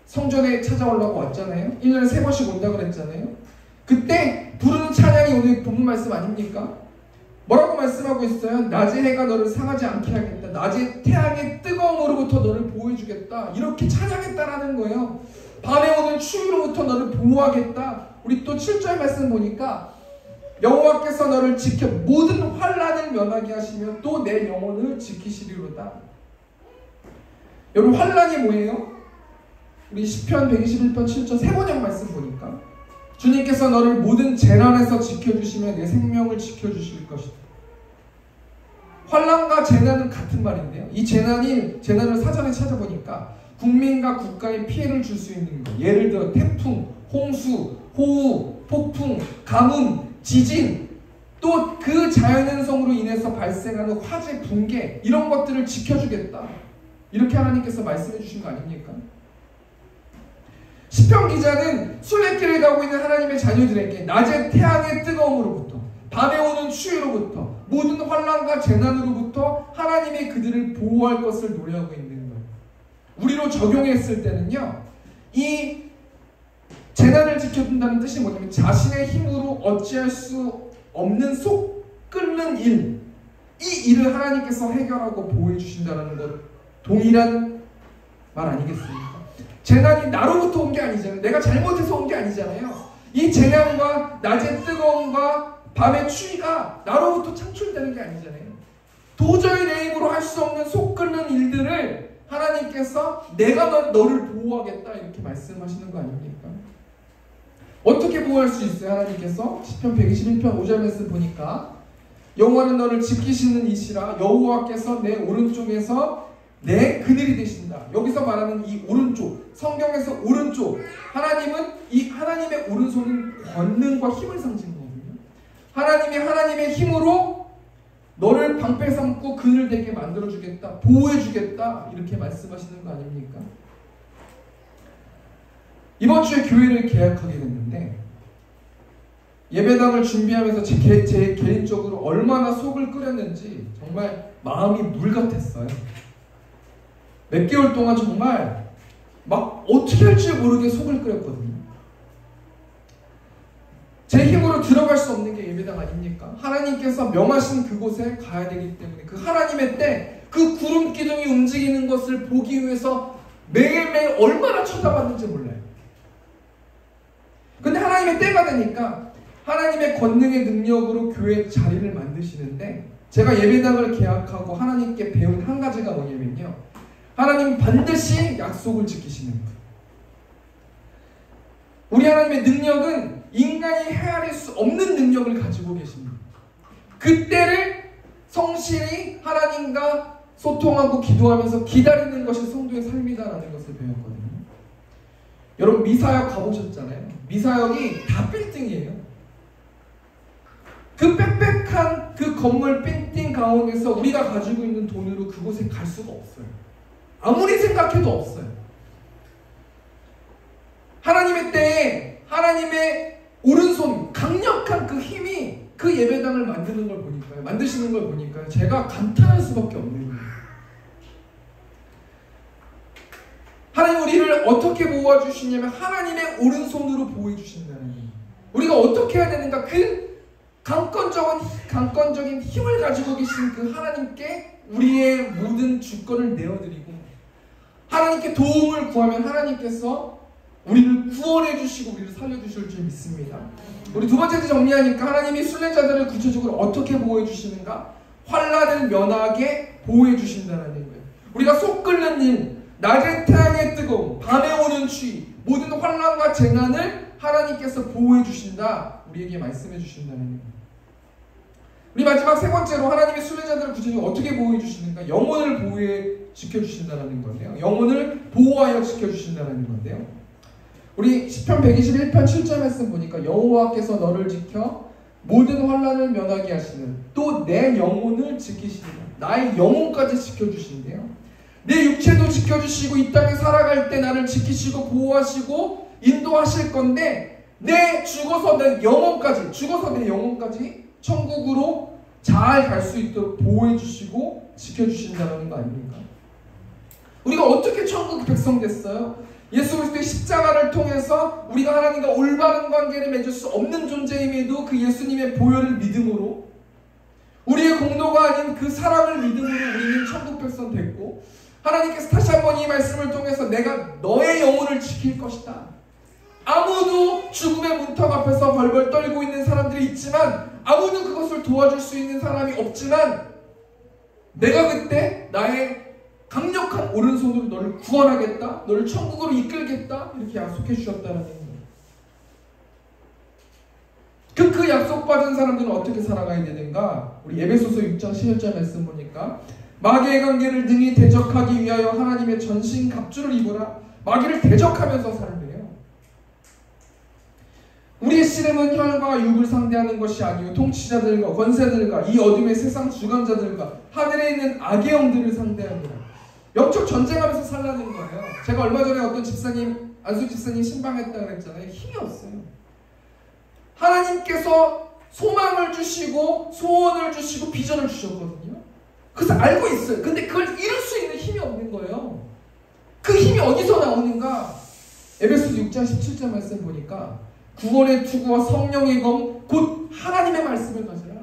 성전에 찾아오려고 왔잖아요. 1년에 3번씩 온다고 그랬잖아요. 그때 부르는 찬양이 오늘 본문 말씀 아닙니까? 뭐라고 말씀하고 있어요? 낮의 해가 너를 상하지 않게 하겠다. 낮의 태양의 뜨거움으로부터 너를 보호해주겠다. 이렇게 찬양했다라는 거예요. 밤에 오는 추위로부터 너를 보호하겠다. 우리 또 7절 말씀 보니까, 여호와께서 너를 지켜 모든 환난을 면하게 하시며 또 내 영혼을 지키시리로다. 여러분, 환난이 뭐예요? 우리 시편 121편 7절 세 번역 말씀 보니까, 주님께서 너를 모든 재난에서 지켜주시며 내 생명을 지켜주실 것이다. 환난과 재난은 같은 말인데요, 이 재난을 사전에 찾아보니까 국민과 국가에 피해를 줄 수 있는 것, 예를 들어 태풍, 홍수, 호우, 폭풍, 가뭄, 지진, 또 그 자연현상으로 인해서 발생하는 화재, 붕괴, 이런 것들을 지켜주겠다, 이렇게 하나님께서 말씀해 주신 거 아닙니까? 시편 기자는 순례길을 가고 있는 하나님의 자녀들에게 낮의 태양의 뜨거움으로부터, 밤에 오는 추위로부터, 모든 환난과 재난으로부터 하나님이 그들을 보호할 것을 노래하고 있는 거예요. 우리로 적용했을 때는요, 이 재난을 지켜준다는 뜻이 뭐냐면, 자신의 힘으로 어찌할 수 없는 속 끓는 일, 이 일을 하나님께서 해결하고 보호해 주신다는 것, 동일한 말 아니겠습니까? 재난이 나로부터 온 게 아니잖아요. 내가 잘못해서 온 게 아니잖아요. 이 재난과 낮의 뜨거움과 밤의 추위가 나로부터 창출되는 게 아니잖아요. 도저히 내 힘으로 할 수 없는 속 끓는 일들을 하나님께서 내가 너를 보호하겠다, 이렇게 말씀하시는 거 아닙니까? 어떻게 보호할 수 있어요? 하나님께서 시편 121편 5절 말씀 보니까, 여호와는 너를 지키시는 이시라, 여호와께서 내 오른쪽에서 내 그늘이 되신다. 여기서 말하는 이 오른쪽, 성경에서 오른쪽, 하나님은 이 하나님의 오른손은 권능과 힘을 상징하거든요. 하나님의 힘으로 너를 방패 삼고 그늘 되게 만들어주겠다, 보호해주겠다, 이렇게 말씀하시는 거 아닙니까? 이번 주에 교회를 개학하게 됐는데, 예배당을 준비하면서 제 개인적으로 얼마나 속을 끓였는지 정말 마음이 물 같았어요. 몇 개월 동안 정말 막 어떻게 할지 모르게 속을 끓였거든요. 제 힘으로 들어갈 수 없는 게 예배당 아닙니까? 하나님께서 명하신 그곳에 가야 되기 때문에 그 하나님의 때, 그 그 구름 기둥이 움직이는 것을 보기 위해서 매일매일 얼마나 쳐다봤는지 몰라요. 근데 하나님의 때가 되니까 하나님의 권능의 능력으로 교회 자리를 만드시는데, 제가 예배당을 계약하고 하나님께 배운 한 가지가 뭐냐면요, 하나님 반드시 약속을 지키시는 분. 우리 하나님의 능력은 인간이 헤아릴 수 없는 능력을 가지고 계십니다. 그때를 성실히 하나님과 소통하고 기도하면서 기다리는 것이 성도의 삶이다라는 것을 배웠거든요. 여러분 미사역 가보셨잖아요. 미사역이 다 빌딩이에요. 그 빽빽한 그 건물 빌딩 가운데서 우리가 가지고 있는 돈으로 그곳에 갈 수가 없어요. 아무리 생각해도 없어요. 하나님의 때에 하나님의 오른손, 강력한 그 힘이 그 예배당을 만드는 걸 보니까요, 만드시는 걸 보니까요, 제가 감탄할 수밖에 없는 거예요. 하나님 우리를 어떻게 보호해 주시냐면 하나님의 오른손으로 보호해 주신다는 거예요. 우리가 어떻게 해야 되는가? 그 강권적인 힘을 가지고 계신 그 하나님께 우리의 모든 주권을 내어드리고 하나님께 도움을 구하면 하나님께서 우리를 구원해 주시고 우리를 살려주실 줄 믿습니다. 우리 두 번째 정리하니까 하나님이 순례자들을 구체적으로 어떻게 보호해 주시는가? 환난을 면하게 보호해 주신다는 거예요. 우리가 속 끓는 일, 낮의 태양의 뜨거움, 밤에 오는 추위, 모든 환난과 재난을 하나님께서 보호해 주신다, 우리에게 말씀해 주신다는 거예요. 우리 마지막 세 번째로 하나님의 순례자들을 구체적으로 어떻게 보호해 주시는가? 영혼을 보호해 지켜주신다는 건데요. 영혼을 보호하여 지켜주신다는 건데요. 우리 시편 121편 7절 말씀 보니까 여호와께서 너를 지켜 모든 환난을 면하게 하시는, 또 내 영혼을 지키시리라. 나의 영혼까지 지켜주신대요. 내 육체도 지켜주시고 이 땅에 살아갈 때 나를 지키시고 보호하시고 인도하실 건데, 죽어서 내 영혼까지 천국으로 잘 갈 수 있도록 보호해 주시고 지켜주신다는 거 아닙니까? 우리가 어떻게 천국 백성 됐어요? 예수 그리스도의 십자가를 통해서 우리가 하나님과 올바른 관계를 맺을 수 없는 존재임에도 그 예수님의 보혈을 믿음으로, 우리의 공로가 아닌 그 사랑을 믿음으로 우리는 천국 백성 됐고, 하나님께서 다시 한번 이 말씀을 통해서 내가 너의 영혼을 지킬 것이다. 아무도 죽음의 문턱 앞에서 벌벌 떨고 있는 사람들이 있지만, 아무도 그것을 도와줄 수 있는 사람이 없지만, 내가 그때 나의 강력한 오른손으로 너를 구원하겠다, 너를 천국으로 이끌겠다, 이렇게 약속해 주셨다는 거예요. 그 약속받은 사람들은 어떻게 살아가야 되는가? 우리 에베소서 6장 11절 말씀 보니까 마귀의 관계를 능히 대적하기 위하여 하나님의 전신 갑주를 입으라. 마귀를 대적하면서 살래요. 우리의 씨름은 혈과 육을 상대하는 것이 아니요 통치자들과 권세들과 이 어둠의 세상 주관자들과 하늘에 있는 악의 영들을 상대합니다. 영적 전쟁하면서 살라는 거예요. 제가 얼마 전에 어떤 집사님, 안수 집사님 신방했다 그랬잖아요. 힘이 없어요. 하나님께서 소망을 주시고 소원을 주시고 비전을 주셨거든요. 그래서 알고 있어요. 근데 그걸 이룰 수 있는 힘이 없는 거예요. 그 힘이 어디서 나오는가? 에베소서 6장 17절 말씀 보니까 구원의 투구와 성령의 검 곧 하나님의 말씀을 가져라.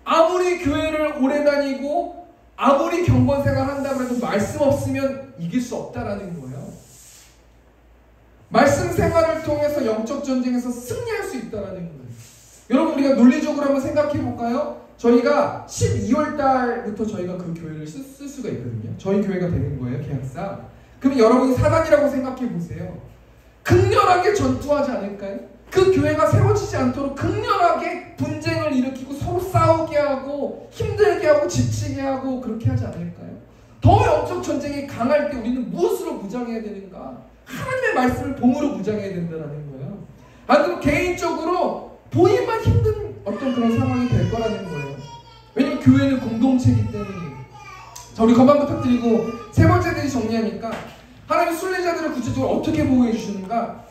아무리 교회를 오래 다니고 아무리 경건 생활 한다고 해도 말씀 없으면 이길 수 없다라는 거예요. 말씀 생활을 통해서 영적 전쟁에서 승리할 수 있다라는 거예요. 여러분 우리가 논리적으로 한번 생각해 볼까요? 저희가 12월 달부터 저희가 그 교회를 쓸 수가 있거든요. 저희 교회가 되는 거예요, 계약상. 그럼 여러분이 사단이라고 생각해 보세요. 극렬하게 전투하지 않을까요? 그 교회가 세워지지 않도록 극렬하게 분쟁을 일으키고 서로 싸우게 하고 힘들게 하고 지치게 하고 그렇게 하지 않을까요? 더 영적 전쟁이 강할 때 우리는 무엇으로 무장해야 되는가? 하나님의 말씀을 봉으로 무장해야 된다는 거예요. 안 그러면 개인적으로 본인만 힘든 어떤 그런 상황이 될 거라는 거예요. 왜냐면 교회는 공동체이기 때문에. 자, 우리 건방 부탁드리고 세 번째 대지 정리하니까 하나님 순례자들을 구체적으로 어떻게 보호해 주시는가?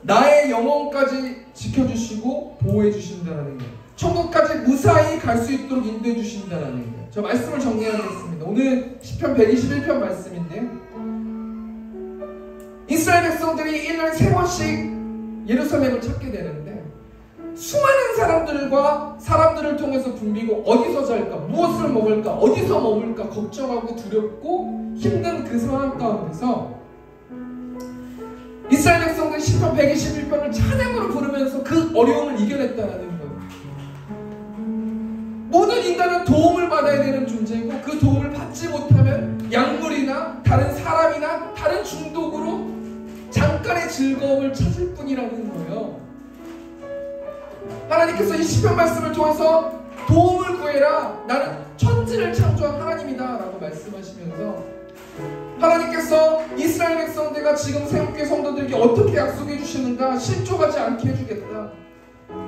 나의 영혼까지 지켜주시고 보호해 주신다는 거예요. 천국까지 무사히 갈 수 있도록 인도해 주신다는 거예요. 저 말씀을 정리하겠습니다. 오늘 시편 121편 말씀인데요. 이스라엘 백성들이 1년에 3번씩 예루살렘을 찾게 되는데 수많은 사람들을 통해서 붐비고 어디서 잘까, 무엇을 먹을까, 어디서 머물까 걱정하고 두렵고 힘든 그 상황 가운데서 이스라엘 백성들 시편 121편을 찬양으로 부르면서 그 어려움을 이겨냈다는 거예요. 모든 인간은 도움을 받아야 되는 존재고 그 도움을 받지 못하면 약물이나 다른 사람이나 다른 중독으로 잠깐의 즐거움을 찾을 뿐이라는 거예요. 하나님께서 이 시편 말씀을 통해서 도움을 구해라, 나는 천지를 창조한 하나님이다 라고 말씀하시면서 하나님께서 이스라엘 백성들과 지금 새롭게 성도들에게 어떻게 약속해 주시는가, 실족하지 않게 해주겠다,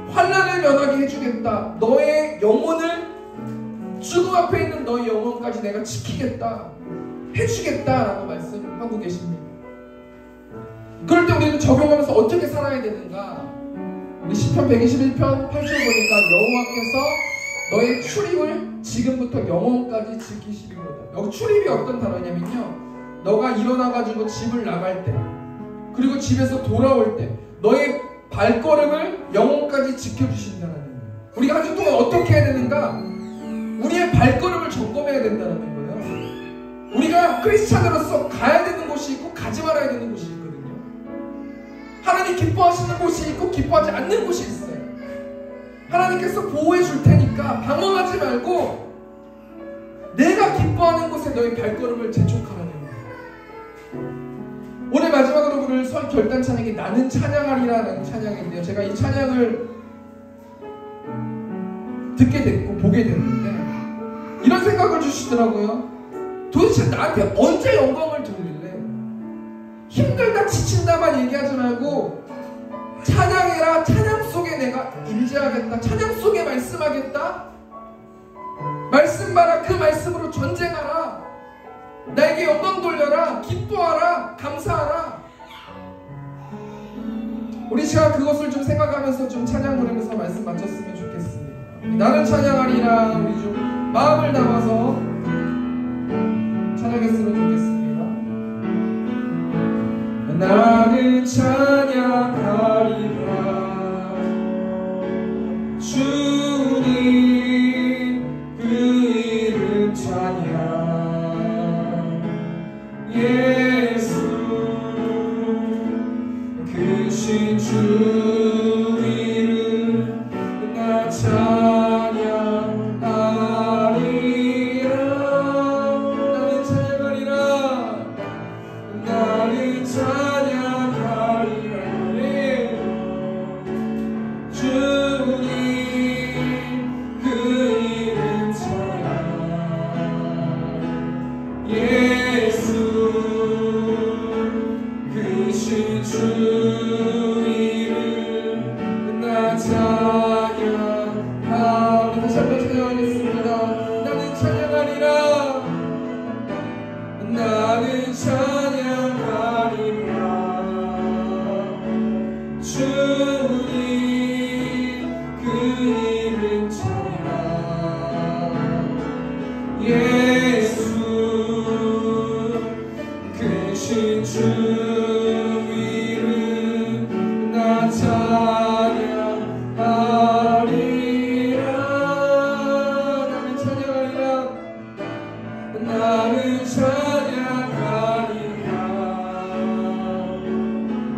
환난을 면하게 해주겠다, 너의 영혼을, 죽음 앞에 있는 너의 영혼까지 내가 지키겠다, 해주겠다 라고 말씀하고 계십니다. 그럴 때 우리는 적용하면서 어떻게 살아야 되는가? 우리 시편 121편 8절 보니까 여호와께서 너의 출입을 지금부터 영원까지 지키시리로다. 여기 출입이 어떤 단어냐면요, 너가 일어나가지고 집을 나갈 때, 그리고 집에서 돌아올 때 너의 발걸음을 영원까지 지켜주신다는 거예요. 우리가 한 주 동안 어떻게 해야 되는가? 우리의 발걸음을 점검해야 된다는 거예요. 우리가 크리스찬으로서 가야 되는 곳이 있고 가지 말아야 되는 곳이 있거든요. 하나님 기뻐하시는 곳이 있고 기뻐하지 않는 곳이 있어요. 하나님께서 보호해 줄 테니까 방황하지 말고 내가 기뻐하는 곳에 너의 발걸음을 재촉하라는 거예요. 오늘 마지막으로 부를 설 결단 찬양이 나는 찬양하리라는 찬양인데요, 제가 이 찬양을 듣게 됐고 보게 됐는데 이런 생각을 주시더라고요. 도대체 나한테 언제 영광을 돌릴래? 힘들다 지친다만 얘기하지 말고 찬양해라, 찬양 속에 내가 임재하겠다, 찬양 속에 말씀하겠다, 말씀 봐라, 그 말씀으로 전쟁하라, 나에게 영광 돌려라, 기뻐하라, 감사하라. 우리 시간 그것을 좀 생각하면서 좀 찬양 부르면서 말씀 마쳤으면 좋겠습니다. 나는 찬양하리라, 우리 좀 마음을 담아서 찬양했으면 좋겠습니다. 나는 찬양하리라, 주님 그 이름 찬양, 예수 크신 주 이름 나 찬양하리라. 나는 찬양하리라, 나는 찬양하리라, 주님 그 이름 찬양, 예수 크신 주 이름 나 찬양하리라. 다시 한번 찬양하겠습니다. 나는 찬양하리라, 나는 찬양하리라, 주님 그 이름 찬양, 예수 크신 주 이름 나 찬양하리라. 나는 찬양하리라, 나는 찬양하리라,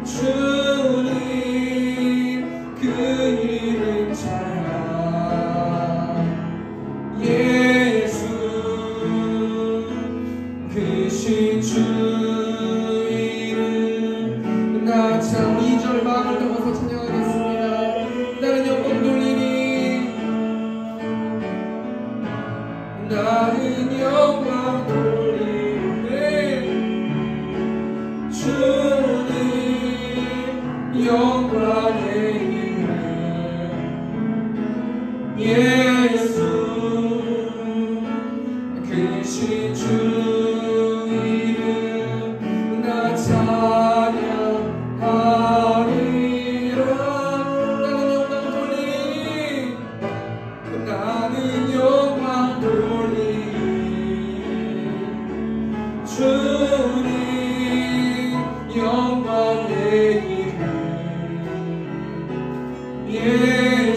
주님 그 이름 찬양, 예수 크신 주 이름 나 찬양. 2절 마음을 담아서 찬양하겠습니다. 나는 영광 돌리니, 나는 영광 돌리네, 주님 영광의 이름, 예수 크신 주 이름 나 찬양하리라. 나는 영광 돌리니, 나는 영광 돌리니, 주님 영광의 이름, 예수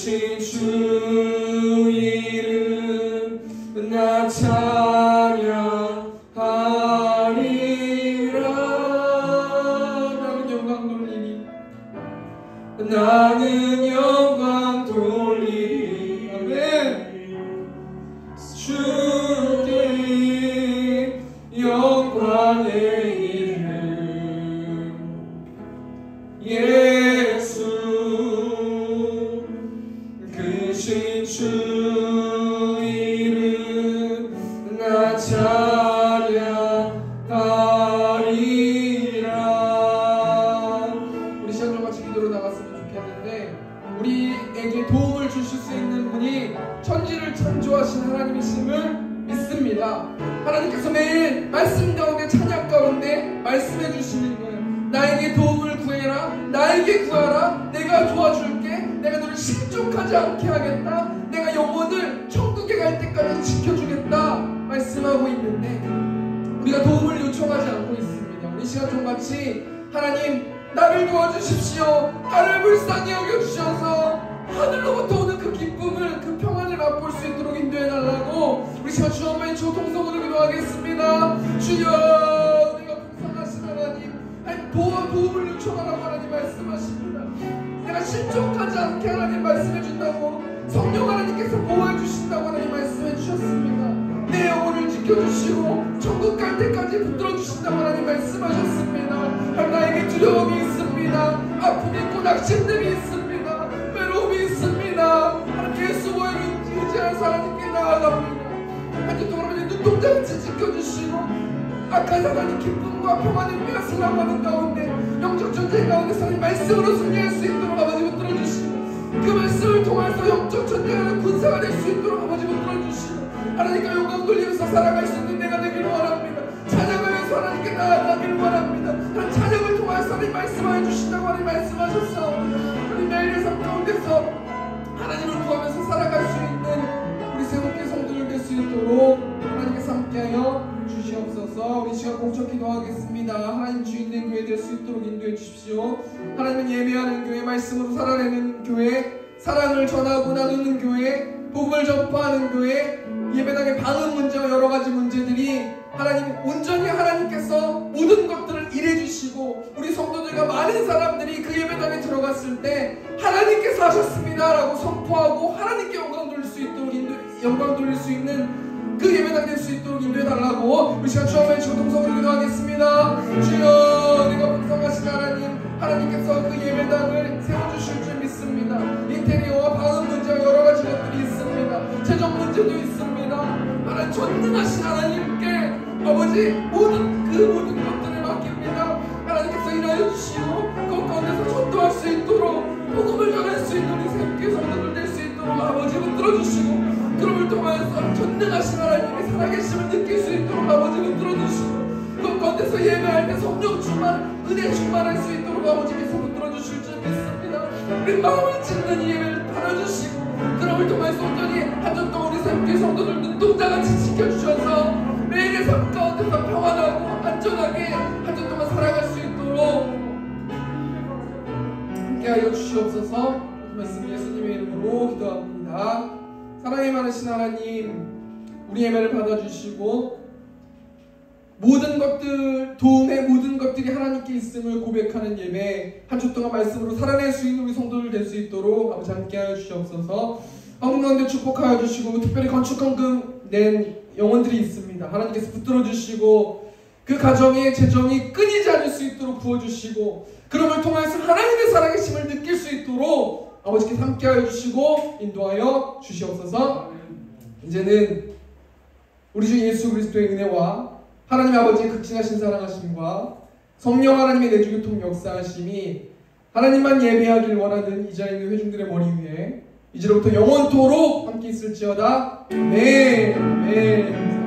크신 주 이름 나 찬양하리라. 나는 영광 돌리니 나는 영광 돌리리. 아멘. 주님 영광의 이름 예수 크신 주 이름 나 찬양하리라. 우리 시간 좀 같이 기도로 나갔으면 좋겠는데, 우리에게 도움을 주실 수 있는 분이 천지를 창조하신 하나님이심을 믿습니다. 하나님께서 매일 말씀 가운데, 찬양 가운데 말씀해 주시는 거예요. 나에게 도움을 구해라, 나에게 구하라, 내가 도와줄게, 내가 너를 실족하지 않게 하겠다, 내가 영혼을 천국에 갈 때까지 지켜주겠다 말씀하고 있는데, 우리가 도움을 요청하지 않고 있습니다. 우리 시간 좀 같이 하나님 나를 도와주십시오, 나를 불쌍히 여겨주셔서 하늘로부터 오는 그 기쁨을, 그 평안을 맛볼 수 있도록 인도해달라고 우리 시간 주 엄마의 주 통성으로 기도하겠습니다. 주여, 우리가 풍성하신 하나님, 도움을 요청하라고 하나님 말씀하십니다. 내가 실족하지 않게 하나님 말씀해준다고, 성령 하나님께서 보호해주신다고 하나님 말씀해주셨습니다. 내 영혼을 지켜주시고 천국 갈 때까지 붙들어주신다고 하나님 말씀하셨습니다. 나에게 두려움이 있습니다, 아픔이 있고 낙심됨이 있습니다, 외로움이 있습니다. 하나님 예수 보혈을 의지해서 하나님께 나아갑니다. 하나님 동안 눈동자같이 지켜주시고 악한 사단이 기쁨과 평안을 빼앗으려고 하는 가운데, 영적 전쟁 가운데서 하나님 말씀으로 승리할 수 있도록 아버지 붙들어주시고, 그 말씀을 통해서 영적 전쟁하는 군사가 될 수 있도록 아버지 붙들어주시고, 하나님께 영광 돌리면서 살아갈 수 있는 내가 되기를 원합니다. 찬양하면서 하나님께 나아가기를 원합니다. 하나님 찬양을 통해서 하나님 말씀하여 주신다고 하나님 말씀하셨사옵니다. 우리 매일의 삶 가운데서 하나님을 구하면서 살아갈 수 있는 우리 새롭게 성도들 될 수 있도록 하나님께서 함께하여 주시옵소서. 우리 시간 공적 기도하겠습니다. 하나님 주인된 교회 될 수 있도록 인도해 주십시오. 하나님은 예배하는 교회, 말씀으로 살아내는 교회, 사랑을 전하고 나누는 교회, 복음을 전파하는 교회, 예배당의 방음 문제와 여러 가지 문제들이 하나님 온전히 하나님께서 모든 것들을 일해주시고, 우리 성도들과 많은 사람들이 그 예배당에 들어갔을 때 하나님께서 하셨습니다 라고 선포하고 하나님께 영광 돌릴 수 있도록 영광 돌릴 수 있는 그 예배당 될 수 있도록 인도해달라고 우리 시간 주함의 주동성으로 기도하겠습니다. 주여, 내가 풍성하신 하나님, 하나님께서 그 예배당을 세워주실 줄 믿습니다. 인테리어와 방음 문제와 여러 가지 것들이 있습니다. 재정 문제도 있습니다. 하나님 전능하신 하나님께 아버지 모든 것들을 맡깁니다. 하나님께서 일하여 주시고 그 가운데서 전도할 수 있도록, 복음을 전할 수 있는 우리 새롭게 성도들 될 수 있도록 아버지 붙들어주시고, 그럼을 통하여서 전능하신 하나님의 살아계심을 느낄 수 있도록 아버지 붙들어주시고, 그 가운데서 예배할 때 성령 충만, 은혜 충만할 수 있도록 아버지께서 붙들어주실 줄 믿습니다. 우리 마음을 짓는 이 예배를 받아주시고, 그럼을 통해서 온전히 한 주 동안 우리 새롭게 성도들 눈동자같이 지켜주셔서 매일의 삶 가운데서 평안하고 안전하게 한 주 동안 살아갈 수 있도록 함께하여 주시옵소서. 말씀 예수님의 이름으로 기도합니다. 사랑이 많으신 하나님, 우리 예배를 받아주시고 모든 것들, 도움의 모든 것들이 하나님께 있음을 고백하는 예배, 한 주 동안 말씀으로 살아낼 수 있는 우리 성도들 될 수 있도록 아버지 함께하여 주시옵소서. 한국 가운데 축복하여 주시고, 특별히 건축헌금 낸 영혼들이 있습니다. 하나님께서 붙들어 주시고 그 가정의 재정이 끊이지 않을 수 있도록 부어주시고, 그럼을 통해서 하나님의 살아계심을 느낄 수 있도록 아버지께서 함께하여 주시고 인도하여 주시옵소서. 이제는 우리 주 예수 그리스도의 은혜와 하나님 아버지의 극진하신 사랑하심과 성령 하나님의 내주교통 역사하심이 하나님만 예배하길 원하는 이 자리에 있는 회중들의 머리 위에 이제로부터 영원토록 함께 있을지어다. 아멘. 아멘.